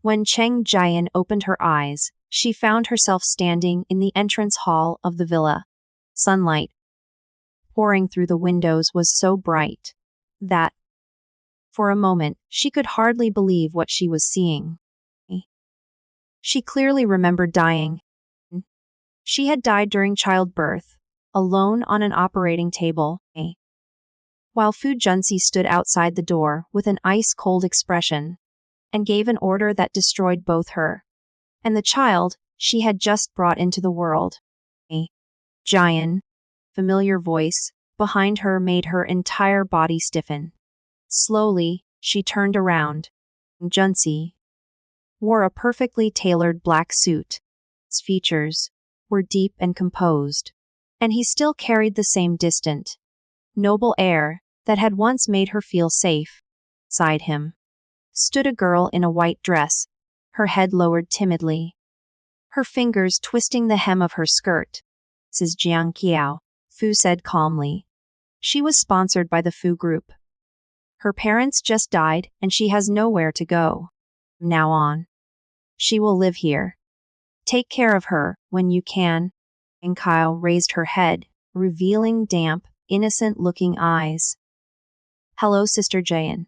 When Cheng Jian opened her eyes, she found herself standing in the entrance hall of the villa. Sunlight pouring through the windows was so bright that, for a moment, she could hardly believe what she was seeing. She clearly remembered dying. She had died during childbirth, alone on an operating table, while Fu Junsi stood outside the door with an ice-cold expression and gave an order that destroyed both her and the child she had just brought into the world. A giant, familiar voice behind her made her entire body stiffen. Slowly, she turned around. Junsi wore a perfectly tailored black suit. His features were deep and composed, and he still carried the same distant, noble air that had once made her feel safe. Beside him stood a girl in a white dress, her head lowered timidly, her fingers twisting the hem of her skirt. "Mrs. Jiang Qiao," Fu said calmly. She was sponsored by the Fu Group. Her parents just died and she has nowhere to go. From now on, she will live here. Take care of her when you can. And Kyle raised her head, revealing damp, innocent-looking eyes. "Hello, Sister Jayan.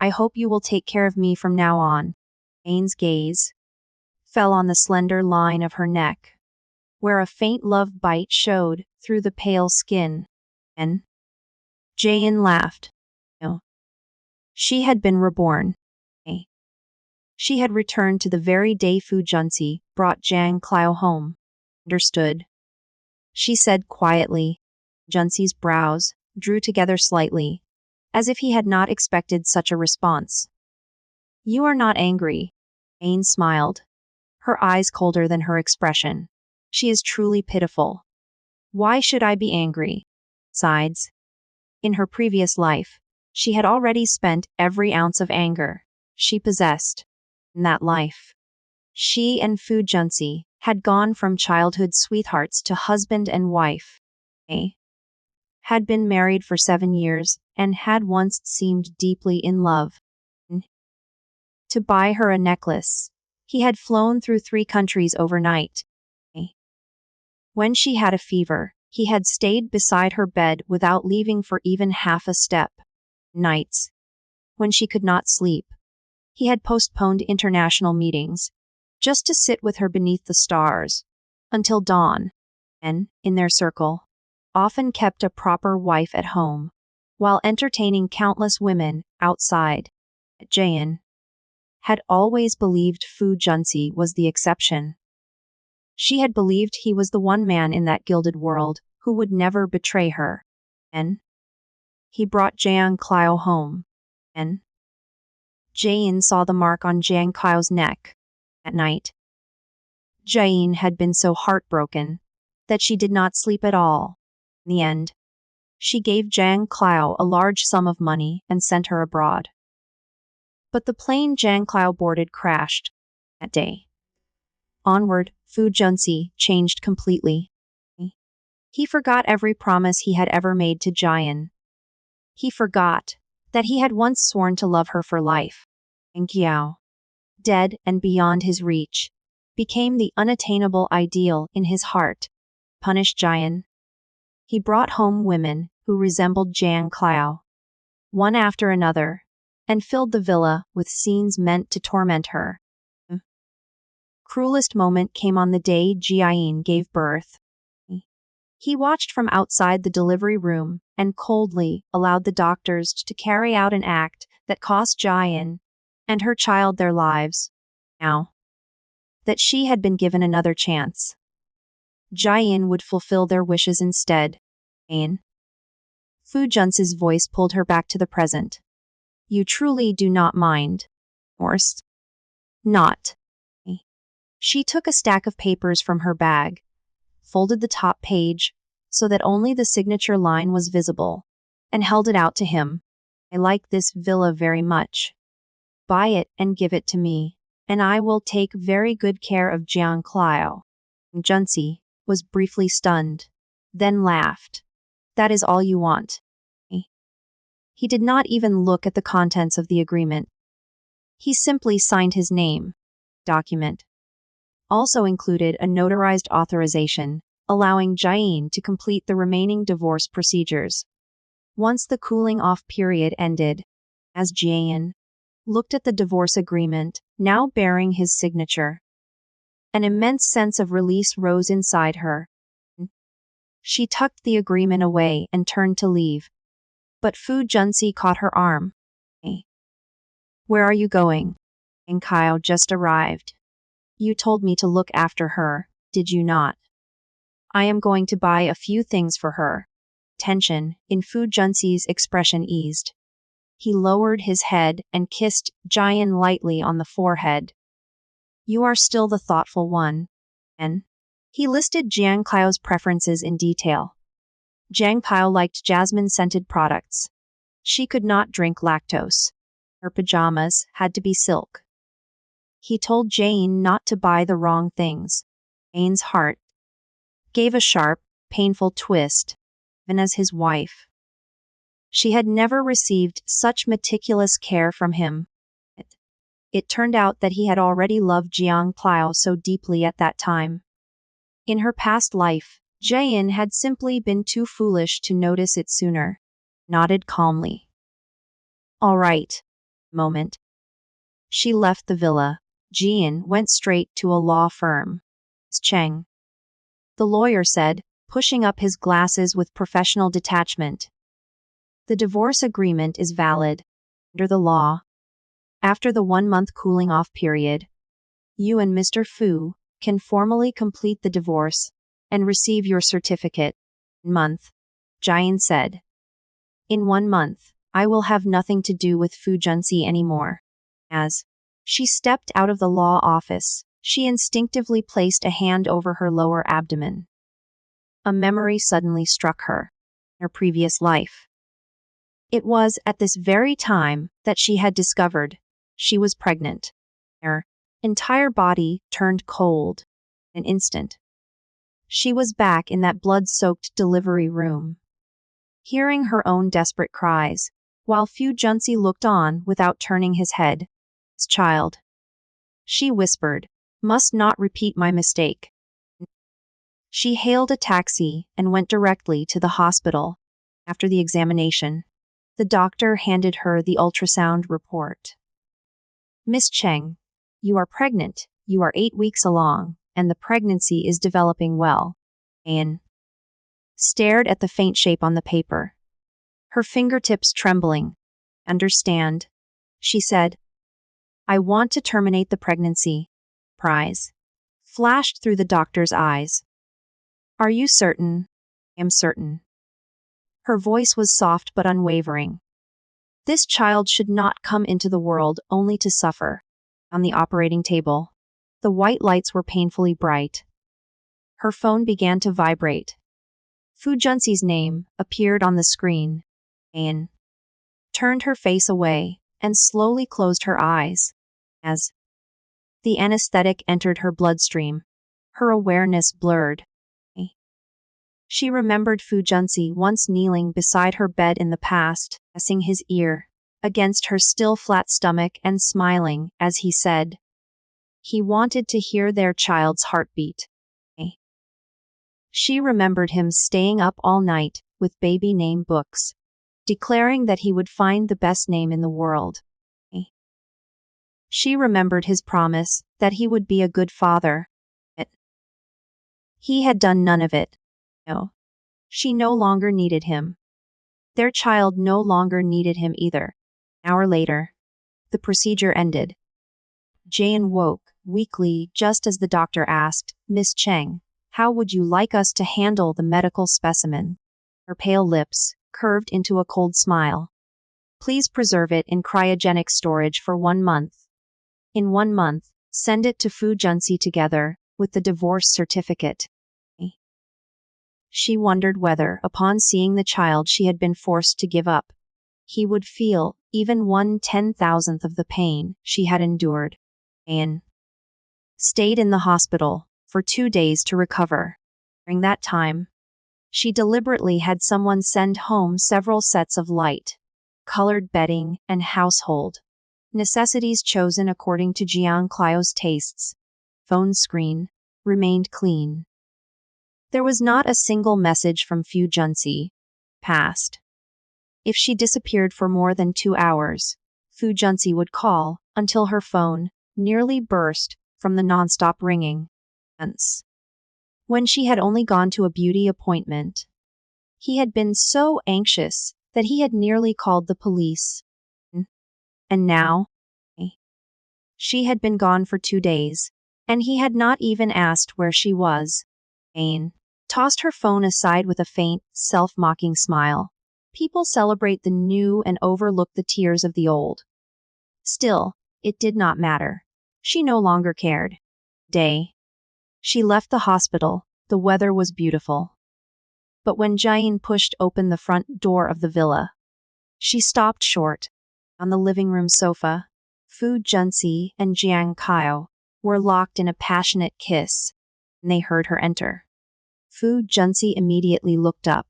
I hope you will take care of me from now on." Jane's gaze fell on the slender line of her neck, where a faint love bite showed through the pale skin. And Jayan laughed. No. She had been reborn. She had returned to the very day Fu Junsi brought Jiang Clio home. Understood, she said quietly. Junsi's brows drew together slightly, as if he had not expected such a response. "You are not angry." Jane smiled, her eyes colder than her expression. "She is truly pitiful. Why should I be angry?" Besides, in her previous life, she had already spent every ounce of anger she possessed. In that life, she and Fu Junsi had gone from childhood sweethearts to husband and wife. They had been married for 7 years and had once seemed deeply in love. To buy her a necklace, he had flown through 3 countries overnight. When she had a fever, he had stayed beside her bed without leaving for even half a step. Nights, when she could not sleep, he had postponed international meetings, just to sit with her beneath the stars, until dawn, and, in their circle, often kept a proper wife at home, while entertaining countless women outside. Jayan had always believed Fu Junsi was the exception. She had believed he was the one man in that gilded world who would never betray her. And he brought Jiang Clio home, and Jayan saw the mark on Jiang Clio's neck. At night, Jayan had been so heartbroken that she did not sleep at all. In the end, she gave Jiang Clio a large sum of money and sent her abroad. But the plane Jiang Clio boarded crashed that day. Onward, Fu Junsi changed completely. He forgot every promise he had ever made to Jian. He forgot that he had once sworn to love her for life. And Qiao, dead and beyond his reach, became the unattainable ideal in his heart. Punished Jian. He brought home women who resembled Jiang Clio, one after another, and filled the villa with scenes meant to torment her. Cruelest moment came on the day Jiayin gave birth. He watched from outside the delivery room and coldly allowed the doctors to carry out an act that cost Jiayin and her child their lives. Now that she had been given another chance, Jiayin would fulfill their wishes instead. Fu Junsi's voice pulled her back to the present. "You truly do not mind, Morse?" "Not." She took a stack of papers from her bag, folded the top page so that only the signature line was visible, and held it out to him. "I like this villa very much. Buy it and give it to me, and I will take very good care of Jiang Clio." Junsi was briefly stunned, then laughed. "That is all you want?" He did not even look at the contents of the agreement. He simply signed his name. Document also included a notarized authorization, allowing Jain to complete the remaining divorce procedures. Once the cooling-off period ended, as Jain looked at the divorce agreement, now bearing his signature, an immense sense of release rose inside her. She tucked the agreement away and turned to leave. But Fu Junsi caught her arm. Hey, where are you going? And Kyle just arrived. You told me to look after her, did you not? I am going to buy a few things for her. Tension in Fu Junsi's expression eased. He lowered his head and kissed Jian lightly on the forehead. You are still the thoughtful one. And he listed Jiang Kao's preferences in detail. Jiang Kao liked jasmine-scented products. She could not drink lactose. Her pajamas had to be silk. He told Jane not to buy the wrong things. Jane's heart gave a sharp, painful twist, even as his wife. She had never received such meticulous care from him. It turned out that he had already loved Jiang Kao so deeply at that time. In her past life, Jayin had simply been too foolish to notice it sooner. Nodded calmly. All right. Moment. She left the villa. Jian went straight to a law firm. It's Cheng. The lawyer said, pushing up his glasses with professional detachment. The divorce agreement is valid. Under the law. After the 1-month cooling-off period, you and Mr. Fu can formally complete the divorce and receive your certificate. Month. Jian said. In 1 month, I will have nothing to do with Fu Junsi anymore. As she stepped out of the law office, she instinctively placed a hand over her lower abdomen. A memory suddenly struck her. Her previous life. It was at this very time that she had discovered she was pregnant. Her entire body turned cold. An instant. She was back in that blood-soaked delivery room, hearing her own desperate cries, while Fu Junsi looked on without turning his head. His child. She whispered, must not repeat my mistake. She hailed a taxi and went directly to the hospital. After the examination, the doctor handed her the ultrasound report. Miss Cheng, you are pregnant. You are 8 weeks along, and the pregnancy is developing well. Anne stared at the faint shape on the paper, her fingertips trembling. Understand, she said. I want to terminate the pregnancy. Prize flashed through the doctor's eyes. Are you certain? I am certain. Her voice was soft but unwavering. This child should not come into the world only to suffer. On the operating table, the white lights were painfully bright. Her phone began to vibrate. Fu Junsi's name appeared on the screen. Anne turned her face away and slowly closed her eyes. As the anesthetic entered her bloodstream, her awareness blurred. She remembered Fu Junsi once kneeling beside her bed in the past, pressing his ear against her still flat stomach and smiling as he said, he wanted to hear their child's heartbeat. She remembered him staying up all night with baby name books, declaring that he would find the best name in the world. She remembered his promise that he would be a good father. He had done none of it. No. She no longer needed him. Their child no longer needed him either. An hour later, the procedure ended. Jayan woke, weakly, just as the doctor asked, Miss Cheng, how would you like us to handle the medical specimen? Her pale lips curved into a cold smile. Please preserve it in cryogenic storage for 1 month. In 1 month, send it to Fu Junsi together with the divorce certificate. She wondered whether, upon seeing the child she had been forced to give up, he would feel even 1/10,000th of the pain she had endured. Anne stayed in the hospital for 2 days to recover. During that time, she deliberately had someone send home several sets of light, colored bedding and household necessities chosen according to Jiang Clio's tastes. Phone screen remained clean. There was not a single message from Fu Junsi. Past. If she disappeared for more than 2 hours, Fu Junsi would call until her phone nearly burst from the nonstop ringing. When she had only gone to a beauty appointment, he had been so anxious that he had nearly called the police. And now, she had been gone for 2 days, and he had not even asked where she was. Jane tossed her phone aside with a faint, self-mocking smile. People celebrate the new and overlook the tears of the old. Still, it did not matter. She no longer cared. She left the hospital. The weather was beautiful. But when Jian pushed open the front door of the villa, she stopped short. On the living room sofa, Fu Junsi and Jiang Kao were locked in a passionate kiss, and they heard her enter. Fu Junsi immediately looked up.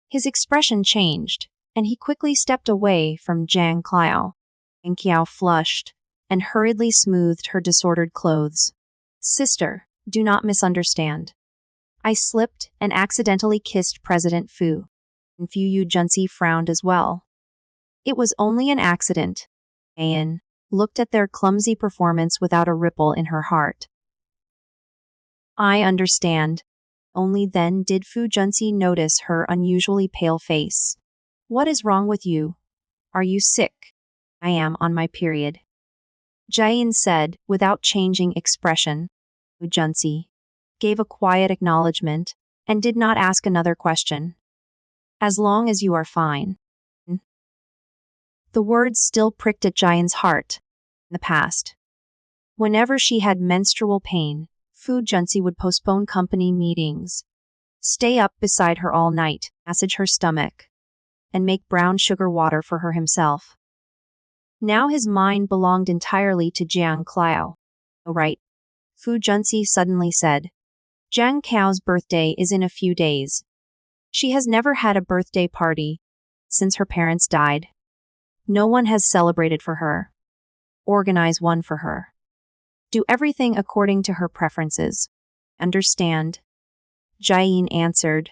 His expression changed, and he quickly stepped away from Jiang Kao. And Kiao flushed and hurriedly smoothed her disordered clothes. Sister, do not misunderstand. I slipped and accidentally kissed President Fu. And Fu Junsi frowned as well. It was only an accident. Ayan looked at their clumsy performance without a ripple in her heart. I understand. Only then did Fu Junsi notice her unusually pale face. What is wrong with you? Are you sick? I am on my period. Jian said without changing expression. Fu Junsi gave a quiet acknowledgement and did not ask another question. As long as you are fine. The words still pricked at Jian's heart. In the past, whenever she had menstrual pain, Fu Junsi would postpone company meetings, stay up beside her all night, massage her stomach, and make brown sugar water for her himself. Now his mind belonged entirely to Jiang Clio. Oh right, Fu Junsi suddenly said. Jiang Cao's birthday is in a few days. She has never had a birthday party since her parents died. No one has celebrated for her. Organize one for her. Do everything according to her preferences. Understand? Jian answered.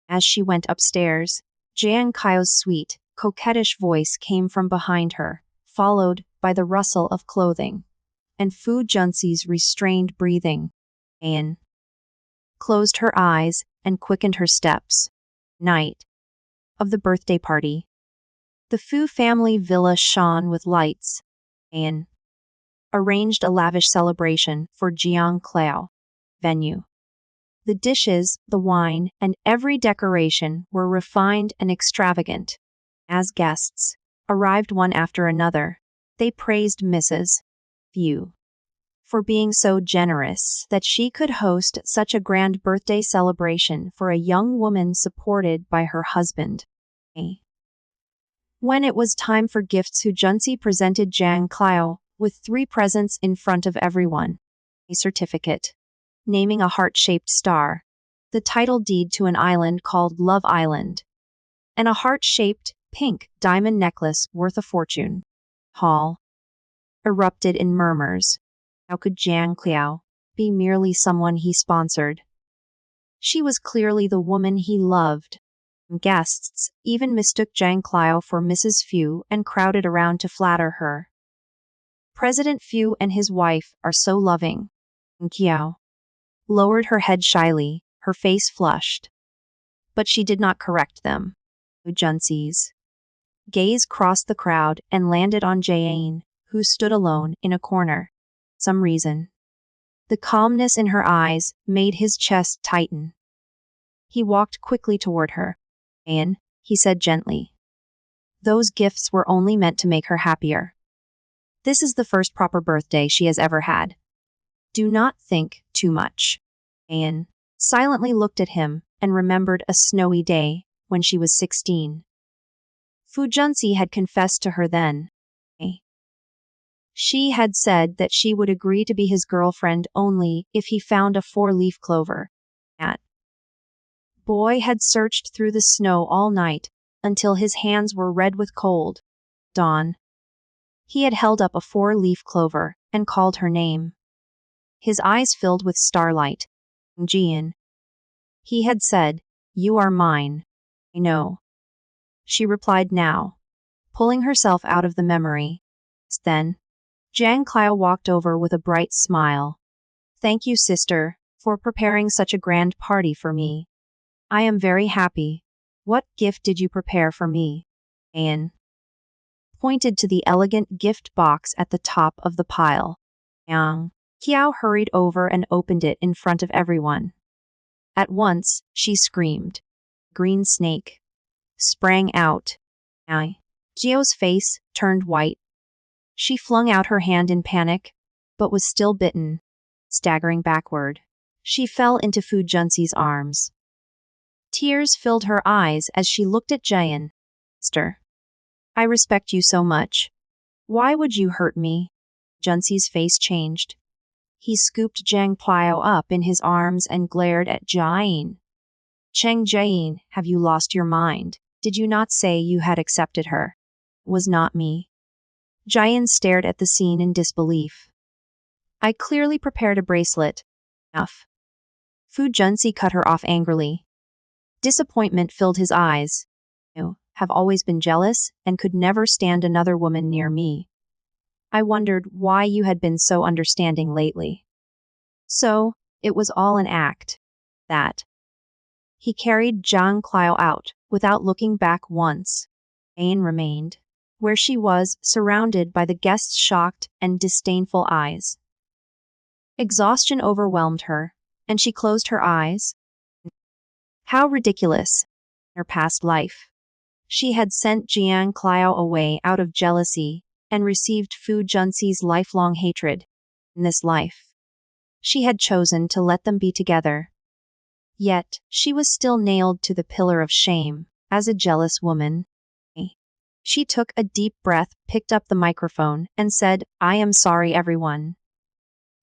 As she went upstairs, Jiang Cao's sweet, coquettish voice came from behind her, followed by the rustle of clothing, and Fu Junsi's restrained breathing. Jian closed her eyes and quickened her steps. Night of the birthday party. The Fu family villa shone with lights. Jian arranged a lavish celebration for Jiang Clio venue. The dishes, the wine, and every decoration were refined and extravagant. As guests arrived one after another, they praised Mrs. Fu for being so generous that she could host such a grand birthday celebration for a young woman supported by her husband. When it was time for gifts, Fu Junsi presented Jiang Clio with 3 presents in front of everyone. A certificate, naming a heart-shaped star, the title deed to an island called Love Island, and a heart-shaped pink diamond necklace worth a fortune. Hall erupted in murmurs. How could Jiang Clio be merely someone he sponsored? She was clearly the woman he loved. Guests even mistook Jiang Clio for Mrs. Fu and crowded around to flatter her. President Fu and his wife are so loving. Kiao lowered her head shyly, her face flushed. But she did not correct them. Junsi's gaze crossed the crowd and landed on Jian, who stood alone in a corner. Some reason. The calmness in her eyes made his chest tighten. He walked quickly toward her. Jian, he said gently. Those gifts were only meant to make her happier. This is the first proper birthday she has ever had. Do not think too much. Jian silently looked at him and remembered a snowy day when she was 16. Fu Junsi had confessed to her then. She had said that she would agree to be his girlfriend only if he found a 4-leaf clover. That boy had searched through the snow all night until his hands were red with cold. Dawn. He had held up a 4-leaf clover and called her name. His eyes filled with starlight. Jian. He had said, "You are mine." "I know," she replied now, pulling herself out of the memory. Then, Jiang Clio walked over with a bright smile. "Thank you, sister, for preparing such a grand party for me. I am very happy. What gift did you prepare for me?" Anne pointed to the elegant gift box at the top of the pile. Yang Qiao hurried over and opened it in front of everyone. At once, she screamed. "Green snake!" Sprang out. Jiao's face turned white. She flung out her hand in panic, but was still bitten. Staggering backward, she fell into Fu Junxi's arms. Tears filled her eyes as she looked at Jian. "Sister, I respect you so much. Why would you hurt me?" Junxi's face changed. He scooped Jiang Pliao up in his arms and glared at Jian. "Cheng Jian, have you lost your mind? Did you not say you had accepted her?" "It was not me." Jian stared at the scene in disbelief. "I clearly prepared a bracelet." "Enough." Fu Junxi cut her off angrily. Disappointment filled his eyes. "You have always been jealous and could never stand another woman near me. I wondered why you had been so understanding lately. So, it was all an act." That. He carried Jiang Clio out, without looking back once. Anne remained, where she was, surrounded by the guests' shocked and disdainful eyes. Exhaustion overwhelmed her, and she closed her eyes. How ridiculous. In her past life, she had sent Jiang Clio away out of jealousy and received Fu Junxi's lifelong hatred. In this life, she had chosen to let them be together. Yet, she was still nailed to the pillar of shame, as a jealous woman. She took a deep breath, picked up the microphone, and said, "I am sorry, everyone.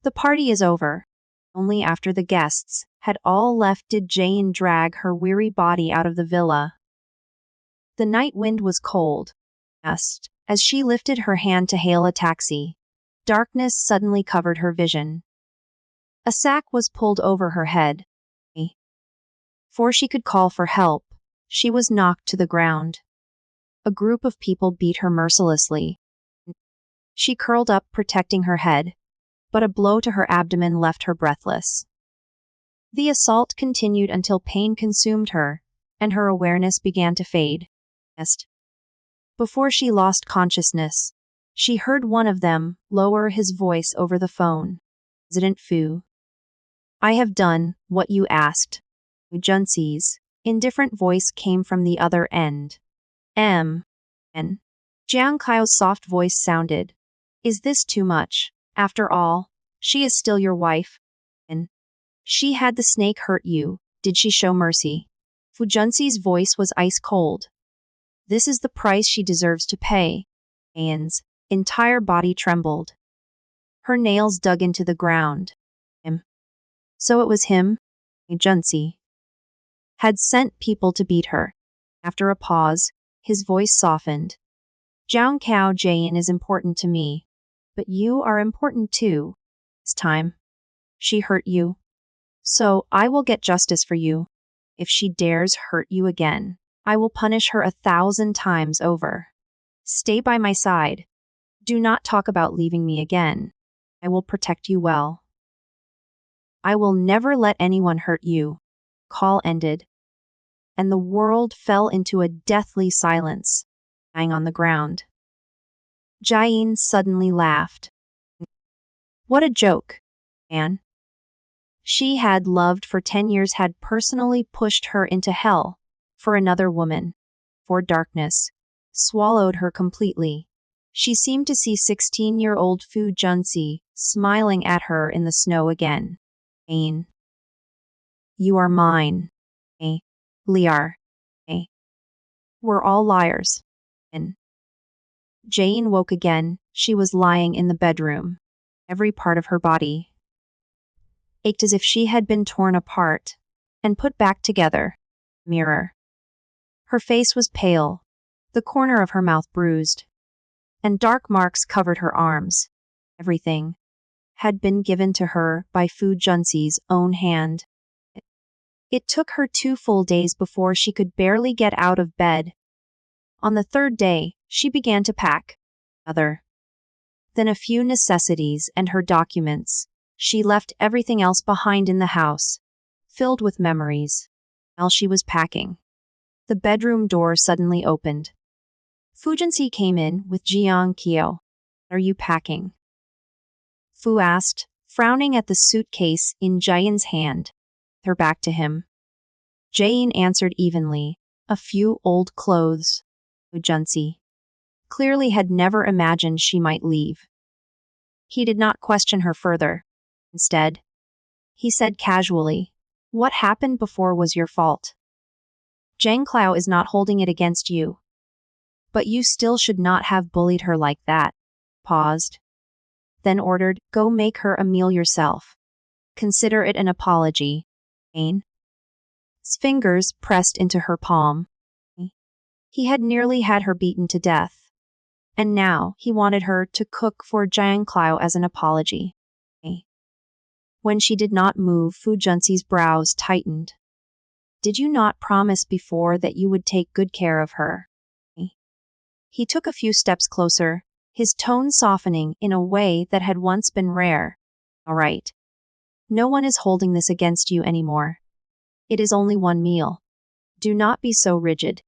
The party is over." Only after the guests had all left did Jane drag her weary body out of the villa. The night wind was cold. As she lifted her hand to hail a taxi, darkness suddenly covered her vision. A sack was pulled over her head. Before she could call for help, she was knocked to the ground. A group of people beat her mercilessly. She curled up, protecting her head, but a blow to her abdomen left her breathless. The assault continued until pain consumed her, and her awareness began to fade. Before she lost consciousness, she heard one of them lower his voice over the phone. "President Fu, I have done what you asked." Junxi's indifferent voice came from the other end. And Jiang Kaio's soft voice sounded. "Is this too much? After all, she is still your wife. And she had the snake hurt you. Did she show mercy?" Fu Junxi's voice was ice cold. "This is the price she deserves to pay." Anne's entire body trembled. Her nails dug into the ground. So it was him, Junxi, had sent people to beat her. After a pause, his voice softened. "Jiang Cao Jian is important to me, but you are important too. This time, she hurt you. So I will get justice for you. If she dares hurt you again, I will punish her 1,000 times over. Stay by my side. Do not talk about leaving me again. I will protect you well. I will never let anyone hurt you." Call ended, and the world fell into a deathly silence, lying on the ground. Jian suddenly laughed. What a joke, Anne. She had loved for 10 years, had personally pushed her into hell for another woman, for darkness swallowed her completely. She seemed to see 16-year-old Fu Junxi smiling at her in the snow again. Anne, you are mine. Liar. We're all liars. And Jane woke again. She was lying in the bedroom. Every part of her body ached as if she had been torn apart and put back together. Mirror. Her face was pale, the corner of her mouth bruised. and dark marks covered her arms. Everything had been given to her by Fu Junxi's own hand. It took her 2 full days before she could barely get out of bed. On the third day, she began to pack. Other than a few necessities and her documents, she left everything else behind in the house, filled with memories. While she was packing, the bedroom door suddenly opened. Fu Junxi came in with Jiang Qiao. "Are you packing?" Fu asked, frowning at the suitcase in Jian's hand. Her back to him. Jian answered evenly, "A few old clothes." Fu Junxi clearly had never imagined she might leave. He did not question her further. Instead, he said casually, "What happened before was your fault. Zhang Clao is not holding it against you. But you still should not have bullied her like that." Paused. Then ordered, "Go make her a meal yourself. Consider it an apology." His fingers pressed into her palm. He had nearly had her beaten to death. And now he wanted her to cook for Zhang Clao as an apology. When she did not move, Fu Junxi's brows tightened. "Did you not promise before that you would take good care of her?" He took a few steps closer, his tone softening in a way that had once been rare. "All right. No one is holding this against you anymore. It is only one meal. Do not be so rigid."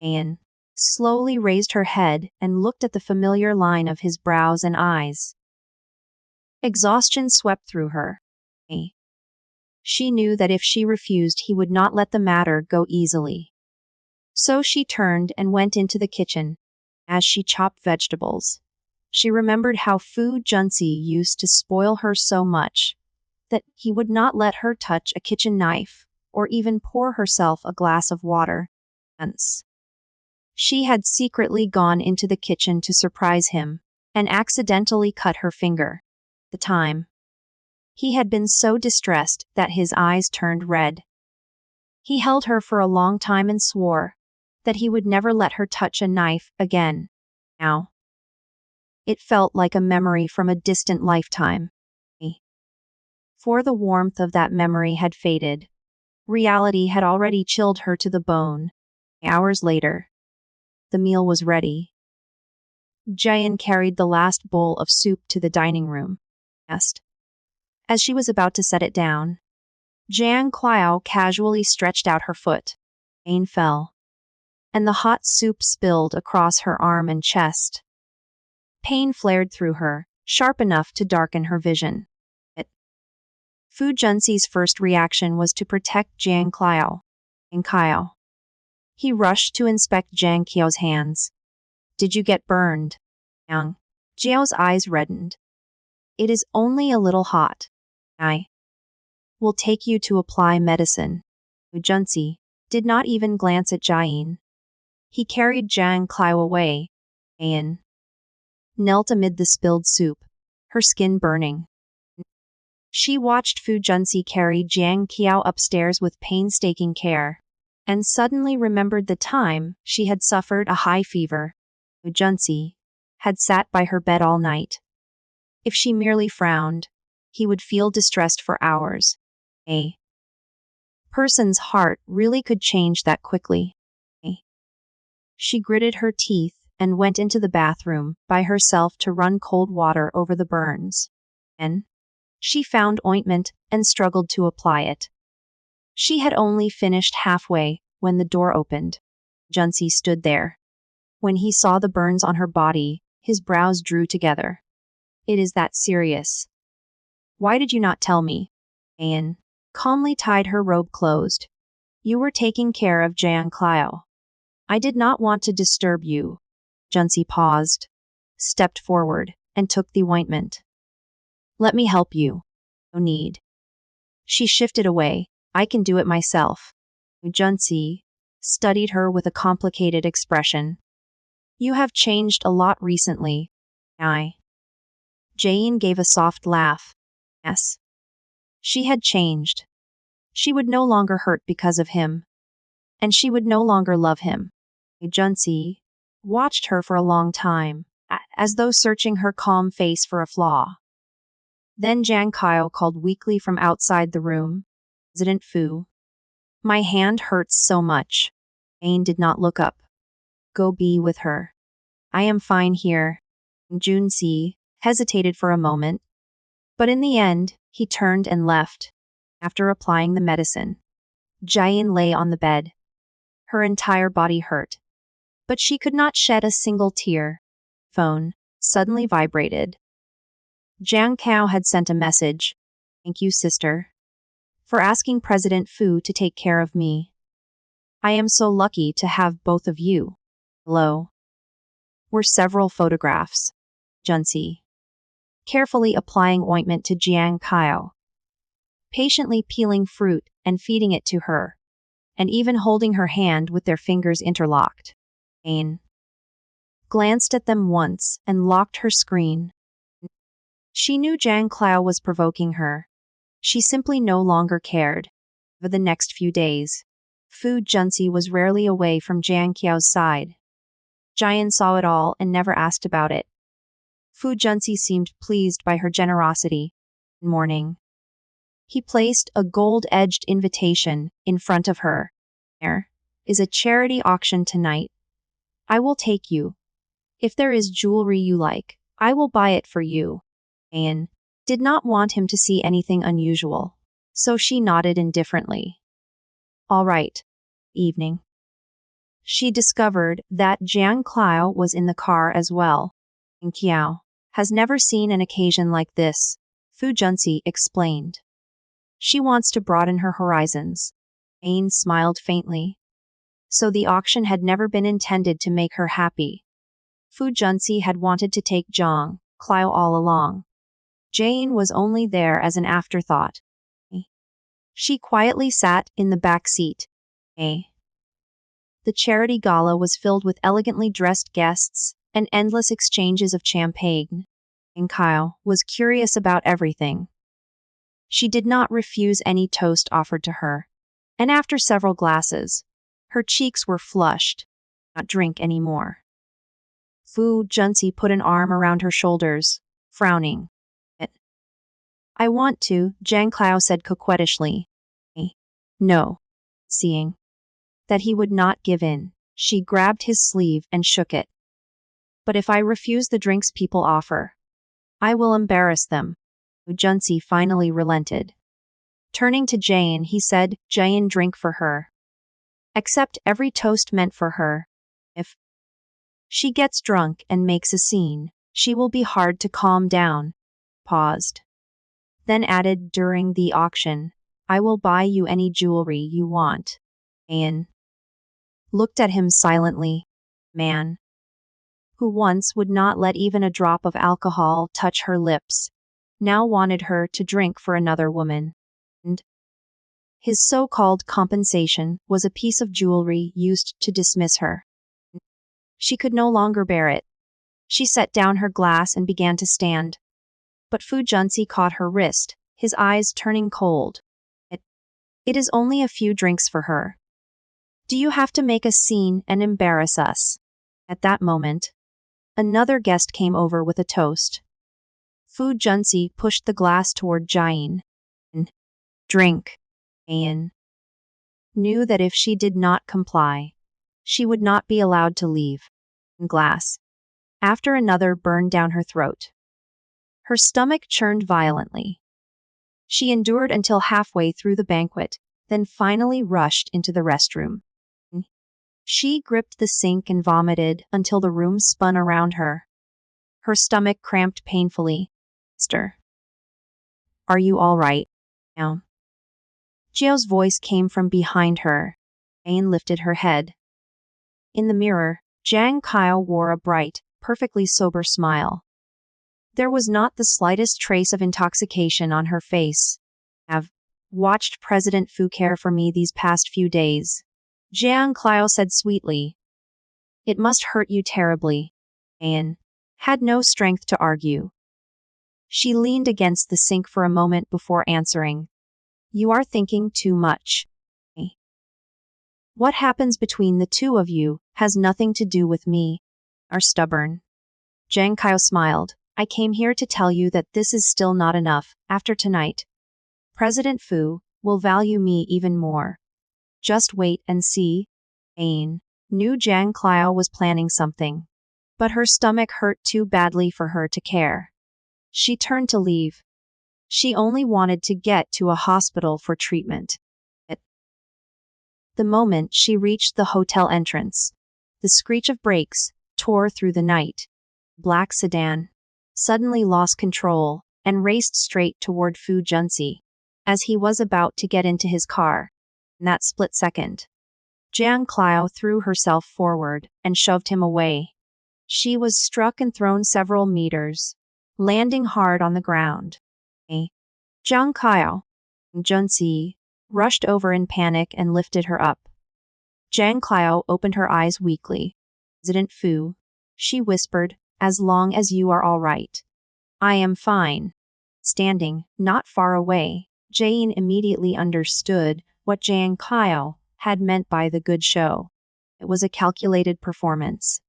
Anne slowly raised her head and looked at the familiar line of his brows and eyes. Exhaustion swept through her. She knew that if she refused, he would not let the matter go easily. So she turned and went into the kitchen. As she chopped vegetables, she remembered how Fu Junxi used to spoil her so much that he would not let her touch a kitchen knife or even pour herself a glass of water. Hence, she had secretly gone into the kitchen to surprise him and accidentally cut her finger. At the time, he had been so distressed that his eyes turned red. He held her for a long time and swore that he would never let her touch a knife again. Now, it felt like a memory from a distant lifetime. For the warmth of that memory had faded. Reality had already chilled her to the bone. Hours later, the meal was ready. Jian carried the last bowl of soup to the dining room. As she was about to set it down, Zhang Clao casually stretched out her foot. Pain fell, and the hot soup spilled across her arm and chest. Pain flared through her, sharp enough to darken her vision. Fu Junxi's first reaction was to protect Zhang Clao. He rushed to inspect Zhang Qiao's hands. "Did you get burned?" Zhang Qiao's eyes reddened. "It is only a little hot. I will take you to apply medicine." Fu Junxi did not even glance at Jian. He carried Zhang Clao away. Jian knelt amid the spilled soup, her skin burning. She watched Fu Junxi carry Zhang Qiao upstairs with painstaking care, and suddenly remembered the time she had suffered a high fever. Fu Junxi had sat by her bed all night. If she merely frowned, he would feel distressed for hours. A person's heart really could change that quickly. She gritted her teeth and went into the bathroom by herself to run cold water over the burns. Then, she found ointment and struggled to apply it. She had only finished halfway when the door opened. Junxi stood there. When he saw the burns on her body, his brows drew together. "It is that serious. Why did you not tell me?" Jian calmly tied her robe closed. "You were taking care of Zhang Clao. I did not want to disturb you." Junxi paused, stepped forward, and took the ointment. "Let me help you." "No need." She shifted away. "I can do it myself." Junxi studied her with a complicated expression. "You have changed a lot recently." Jian gave a soft laugh. Yes. She had changed. She would no longer hurt because of him. And she would no longer love him. Junxi watched her for a long time. as though searching her calm face for a flaw. Then Jiang Kao called weakly from outside the room. President Fu. My hand hurts so much. Ain did not look up. Go be with her. I am fine here. Junsi hesitated for a moment, but in the end, he turned and left. After applying the medicine, Jian lay on the bed. Her entire body hurt, but she could not shed a single tear. Phone suddenly vibrated. Jiang Kao had sent a message. Thank you, sister, for asking President Fu to take care of me. I am so lucky to have both of you. Below were several photographs. Junsi, carefully applying ointment to Jiang Kao, patiently peeling fruit and feeding it to her, and even holding her hand with their fingers interlocked. Ain glanced at them once and locked her screen. She knew Jiang Kao was provoking her. She simply no longer cared. For the next few days, Fu Junsi was rarely away from Jiang Kao's side. Jian saw it all and never asked about it. Fu Junsi seemed pleased by her generosity. Morning, he placed a gold-edged invitation in front of her. There is a charity auction tonight. I will take you. If there is jewelry you like, I will buy it for you. Jian did not want him to see anything unusual, so she nodded indifferently. All right. Evening. She discovered that Jiang Kao was in the car as well. And Kiao has never seen an occasion like this, Fu Junsi explained. She wants to broaden her horizons. Ain smiled faintly. So the auction had never been intended to make her happy. Fu Junsi had wanted to take Jiang Kao all along. Jane was only there as an afterthought. She quietly sat in the back seat. The charity gala was filled with elegantly dressed guests and endless exchanges of champagne. And Kyle was curious about everything. She did not refuse any toast offered to her, and after several glasses, her cheeks were flushed. Not drink anymore. Fu Junsi put an arm around her shoulders, frowning. I want to, Jiang Kao said coquettishly. No. Seeing that he would not give in, she grabbed his sleeve and shook it. But if I refuse the drinks people offer, I will embarrass them. Junsi finally relented. Turning to Jayan, he said, Jayan, drink for her. Accept every toast meant for her. If she gets drunk and makes a scene, she will be hard to calm down. Paused. Then added, during the auction, I will buy you any jewelry you want. Jayan looked at him silently. Man, who once would not let even a drop of alcohol touch her lips, now wanted her to drink for another woman. And his so-called compensation was a piece of jewelry used to dismiss her. She could no longer bear it. She set down her glass and began to stand. But Fu Junsi caught her wrist, his eyes turning cold. It is only a few drinks for her. Do you have to make a scene and embarrass us? At that moment, another guest came over with a toast. Fu Junsi pushed the glass toward Jian. Drink. Jian knew that if she did not comply, she would not be allowed to leave. Glass. After another burned down her throat. Her stomach churned violently. She endured until halfway through the banquet, then finally rushed into the restroom. She gripped the sink and vomited until the room spun around her. Her stomach cramped painfully. Sister, are you all right now? Jiao's voice came from behind her. Jane lifted her head. In the mirror, Jiang Kao wore a bright, perfectly sober smile. There was not the slightest trace of intoxication on her face. I've watched President Fu care for me these past few days. Jiang Kao said sweetly. It must hurt you terribly. Anne had no strength to argue. She leaned against the sink for a moment before answering. You are thinking too much. What happens between the two of you has nothing to do with me. Are stubborn. Jiang Kao smiled. I came here to tell you that this is still not enough. After tonight, President Fu will value me even more. Just wait and see. Ain knew Jiang Kao was planning something, but her stomach hurt too badly for her to care. She turned to leave. She only wanted to get to a hospital for treatment. At the moment she reached the hotel entrance, the screech of brakes tore through the night. Black sedan suddenly lost control and raced straight toward Fu Junsi. As he was about to get into his car, in that split second, Jiang Kao threw herself forward and shoved him away. She was struck and thrown several meters, landing hard on the ground. Jiang Kao, Junsi, rushed over in panic and lifted her up. Jiang Kao opened her eyes weakly. President Fu, she whispered, as long as you are all right. I am fine. Standing not far away, Jane immediately understood what Jiang Kao had meant by the good show. It was a calculated performance.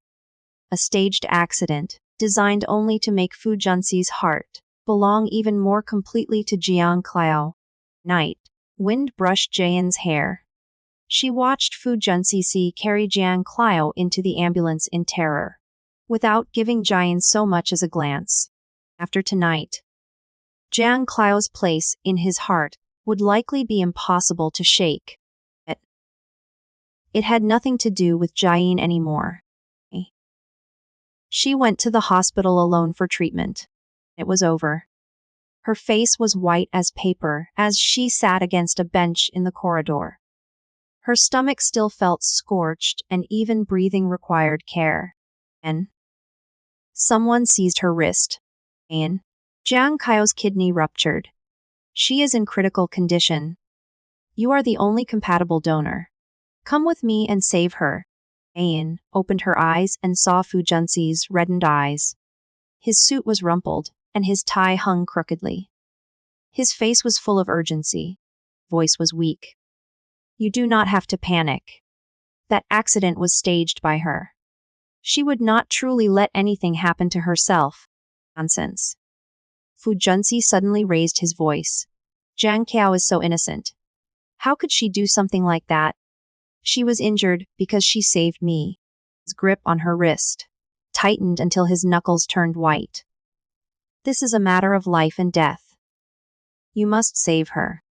A staged accident, designed only to make Fu Junsi's heart belong even more completely to Jiang Kao. Night wind brushed Jane's hair. She watched Fu Junsi carry Jiang Kao into the ambulance in terror, without giving Jane so much as a glance. After tonight, Jiang Kao's place in his heart would likely be impossible to shake. It had nothing to do with Jane anymore. She went to the hospital alone for treatment. It was over. Her face was white as paper as she sat against a bench in the corridor. Her stomach still felt scorched and even breathing required care. And someone seized her wrist. And Jiang Kao's kidney ruptured. She is in critical condition. You are the only compatible donor. Come with me and save her. Ayan opened her eyes and saw Fu Junsi's reddened eyes. His suit was rumpled, and his tie hung crookedly. His face was full of urgency. Voice was weak. You do not have to panic. That accident was staged by her. She would not truly let anything happen to herself. Nonsense. Fu Junsi suddenly raised his voice. Jiang Kao is so innocent. How could she do something like that? She was injured because she saved me. His grip on her wrist tightened until his knuckles turned white. This is a matter of life and death. You must save her.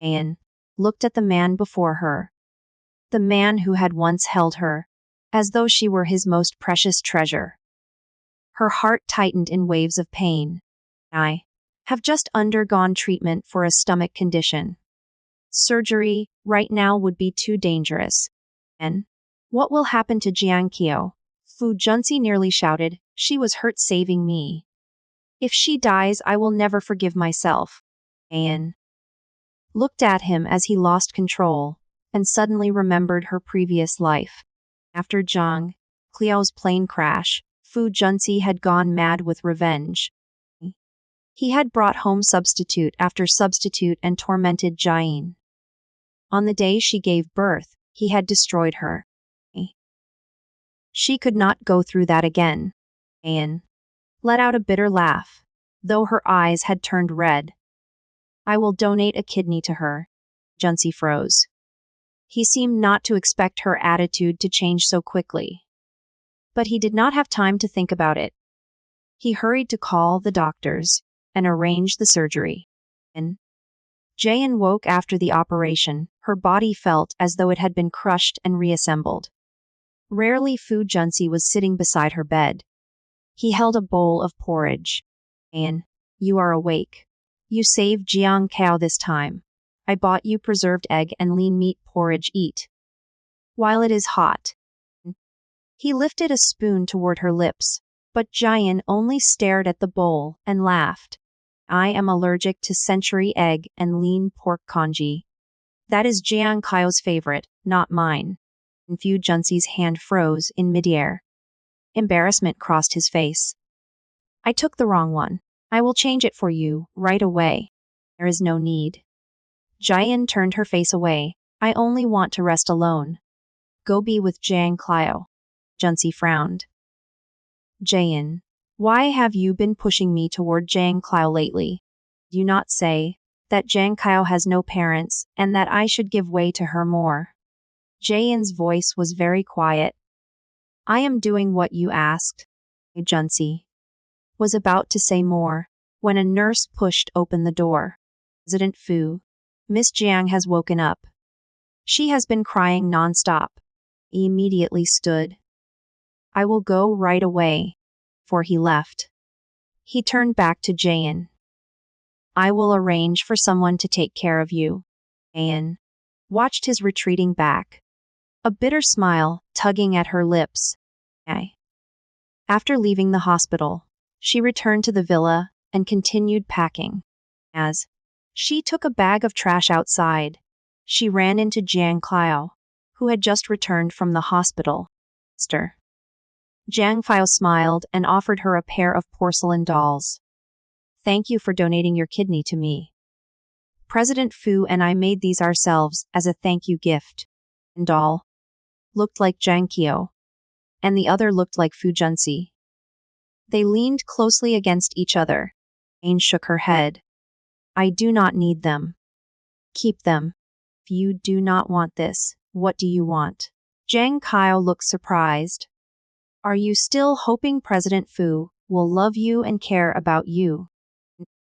Ayan looked at the man before her. The man who had once held her, as though she were his most precious treasure. Her heart tightened in waves of pain. I have just undergone treatment for a stomach condition. Surgery right now would be too dangerous. And what will happen to Jiang Kao? Fu Junsi nearly shouted. She was hurt saving me. If she dies, I will never forgive myself. Ayan looked at him as he lost control, and suddenly remembered her previous life. After Jiang Kao's plane crash, Fu Junsi had gone mad with revenge. He had brought home substitute after substitute and tormented Jane. On the day she gave birth, he had destroyed her. She could not go through that again. Ayan let out a bitter laugh, though her eyes had turned red. I will donate a kidney to her. Junsi froze. He seemed not to expect her attitude to change so quickly. But he did not have time to think about it. He hurried to call the doctors and arrange the surgery. And Jayan woke after the operation. Her body felt as though it had been crushed and reassembled. Rarely Fu Junsi was sitting beside her bed. He held a bowl of porridge. Jayan, you are awake. You saved Jiang Kao this time. I bought you preserved egg and lean meat porridge. Eat while it is hot. He lifted a spoon toward her lips, but Jayan only stared at the bowl and laughed. I am allergic to century egg and lean pork congee. That is Jiang Kao's favorite, not mine. Fu Junsi's hand froze in midair. Embarrassment crossed his face. I took the wrong one. I will change it for you, right away. There is no need. Jian turned her face away. I only want to rest alone. Go be with Jiang Kao. Junsi frowned. Jian Why have you been pushing me toward Jiang Clio lately? Do you not say that Jiang Clio has no parents and that I should give way to her more? Jayan's voice was very quiet. I am doing what you asked. Junsi was about to say more when a nurse pushed open the door. President Fu, Miss Jiang has woken up. She has been crying nonstop. He immediately stood. I will go right away. For he left. He turned back to Jayan. I will arrange for someone to take care of you. Jayan watched his retreating back, a bitter smile tugging at her lips. After leaving the hospital, she returned to the villa and continued packing. As she took a bag of trash outside, she ran into Jiang Clio, who had just returned from the hospital. Jiang Clio smiled and offered her a pair of porcelain dolls. Thank you for donating your kidney to me. President Fu and I made these ourselves as a thank you gift. One doll looked like Jiang Clio, and the other looked like Fu Junsi. They leaned closely against each other. Jane shook her head. I do not need them. Keep them. If you do not want this, what do you want? Jiang Clio looked surprised. Are you still hoping President Fu will love you and care about you?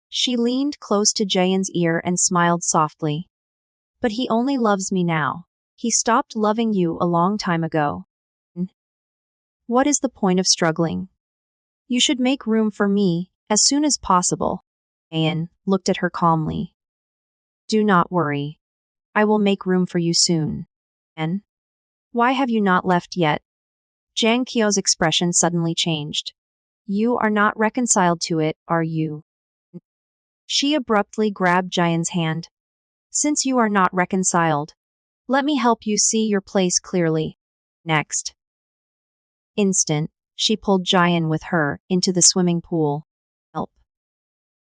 She leaned close to Jayan's ear and smiled softly. But he only loves me now. He stopped loving you a long time ago. What is the point of struggling? You should make room for me as soon as possible. Jayan looked at her calmly. Do not worry. I will make room for you soon. And why have you not left yet? Jiang Clio's expression suddenly changed. You are not reconciled to it, are you? She abruptly grabbed Jayan's hand. Since you are not reconciled, let me help you see your place clearly. Next instant, she pulled Jayan with her into the swimming pool. Help.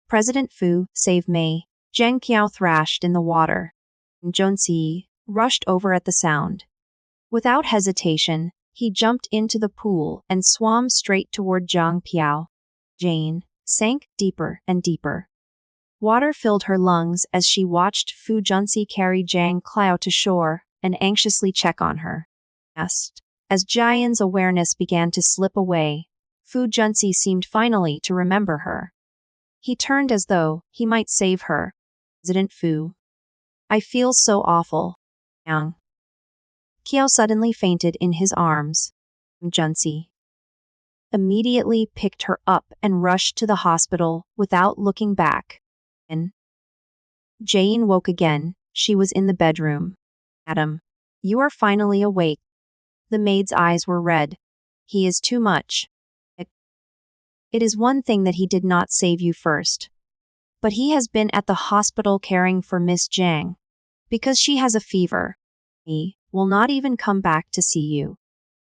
President Fu, save me. Jiang Clio thrashed in the water. Junsi rushed over at the sound. Without hesitation, he jumped into the pool and swam straight toward Jiang Clio. Jane sank deeper and deeper. Water filled her lungs as she watched Fu Junsi carry Jiang Clio to shore and anxiously check on her. As Jayan's awareness began to slip away, Fu Junsi seemed finally to remember her. He turned as though he might save her. President Fu. I feel so awful. Jiang Clio suddenly fainted in his arms. Junsi immediately picked her up and rushed to the hospital without looking back. Jane woke again. She was in the bedroom. Madam, you are finally awake. The maid's eyes were red. He is too much. It is one thing that he did not save you first. But he has been at the hospital caring for Miss Jiang. Because she has a fever. He will not even come back to see you.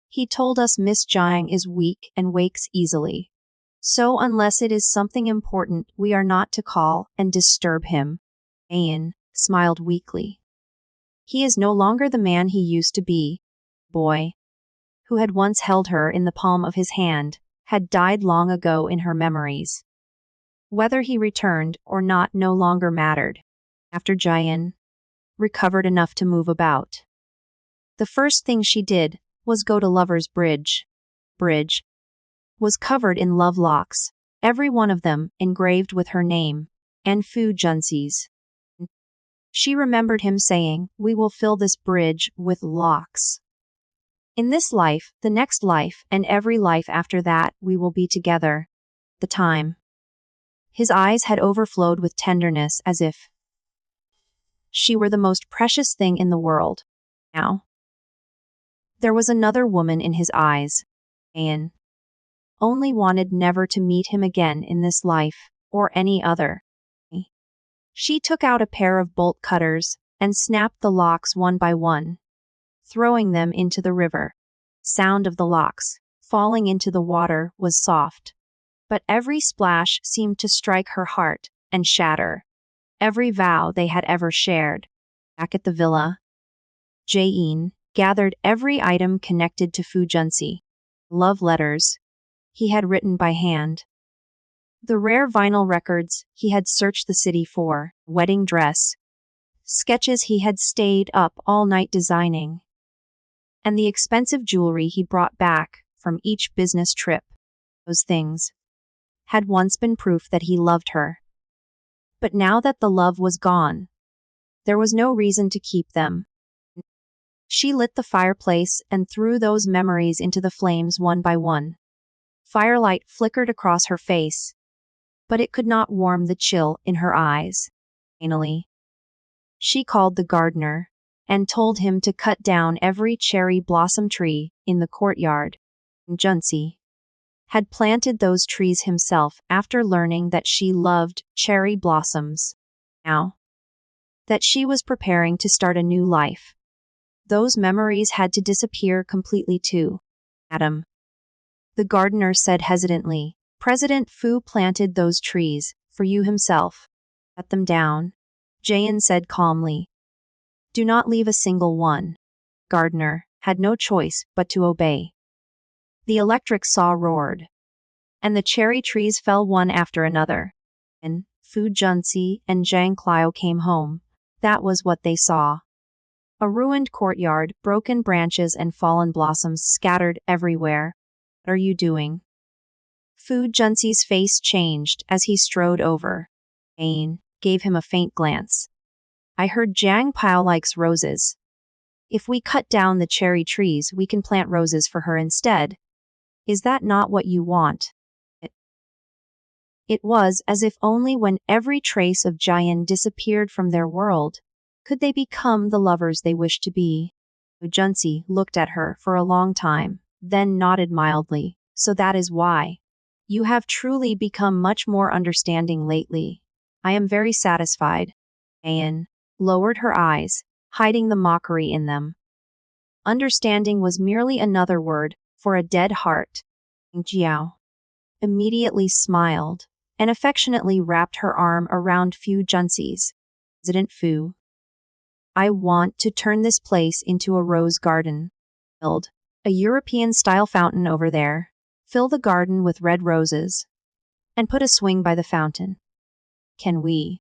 He told us Miss Jiang is weak and wakes easily. So unless it is something important, we are not to call and disturb him. Ayan smiled weakly. He is no longer the man he used to be. Boy, who had once held her in the palm of his hand, had died long ago in her memories. Whether he returned or not no longer mattered. After Jayan recovered enough to move about, the first thing she did was go to Lover's Bridge. Bridge was covered in love locks, every one of them engraved with her name, and Fu Junsi's. She remembered him saying, we will fill this bridge with locks. In this life, the next life, and every life after that, we will be together. The time. His eyes had overflowed with tenderness as if she were the most precious thing in the world. Now, there was another woman in his eyes. Ayan only wanted never to meet him again in this life, or any other. She took out a pair of bolt cutters and snapped the locks one by one, throwing them into the river. Sound of the locks falling into the water was soft, but every splash seemed to strike her heart and shatter every vow they had ever shared. Back at the villa, Jayin gathered every item connected to Fu Junsi. Love letters, he had written by hand. The rare vinyl records he had searched the city for, wedding dress, sketches he had stayed up all night designing, and the expensive jewelry he brought back from each business trip. Those things had once been proof that he loved her. But now that the love was gone, there was no reason to keep them. She lit the fireplace and threw those memories into the flames one by one. Firelight flickered across her face, but it could not warm the chill in her eyes. Finally, she called the gardener and told him to cut down every cherry blossom tree in the courtyard. Junsi had planted those trees himself after learning that she loved cherry blossoms. Now that she was preparing to start a new life, those memories had to disappear completely too. Madam, the gardener said hesitantly, President Fu planted those trees for you himself. Cut them down, Jayan said calmly. Do not leave a single one. Gardener had no choice but to obey. The electric saw roared, and the cherry trees fell one after another. And Fu Junsi and Zhang Clio came home. That was what they saw. A ruined courtyard, broken branches and fallen blossoms scattered everywhere. What are you doing? Fu Junsi's face changed as he strode over. Ain gave him a faint glance. I heard Jiang Pao likes roses. If we cut down the cherry trees, we can plant roses for her instead. Is that not what you want? It was as if only when every trace of Jian disappeared from their world could they become the lovers they wished to be. Junsi looked at her for a long time, then nodded mildly. So that is why. You have truly become much more understanding lately. I am very satisfied. Ayan lowered her eyes, hiding the mockery in them. Understanding was merely another word for a dead heart. Jiao immediately smiled and affectionately wrapped her arm around Fu Junsi's. President Fu, I want to turn this place into a rose garden. Build a European-style fountain over there. Fill the garden with red roses, and put a swing by the fountain. Can we?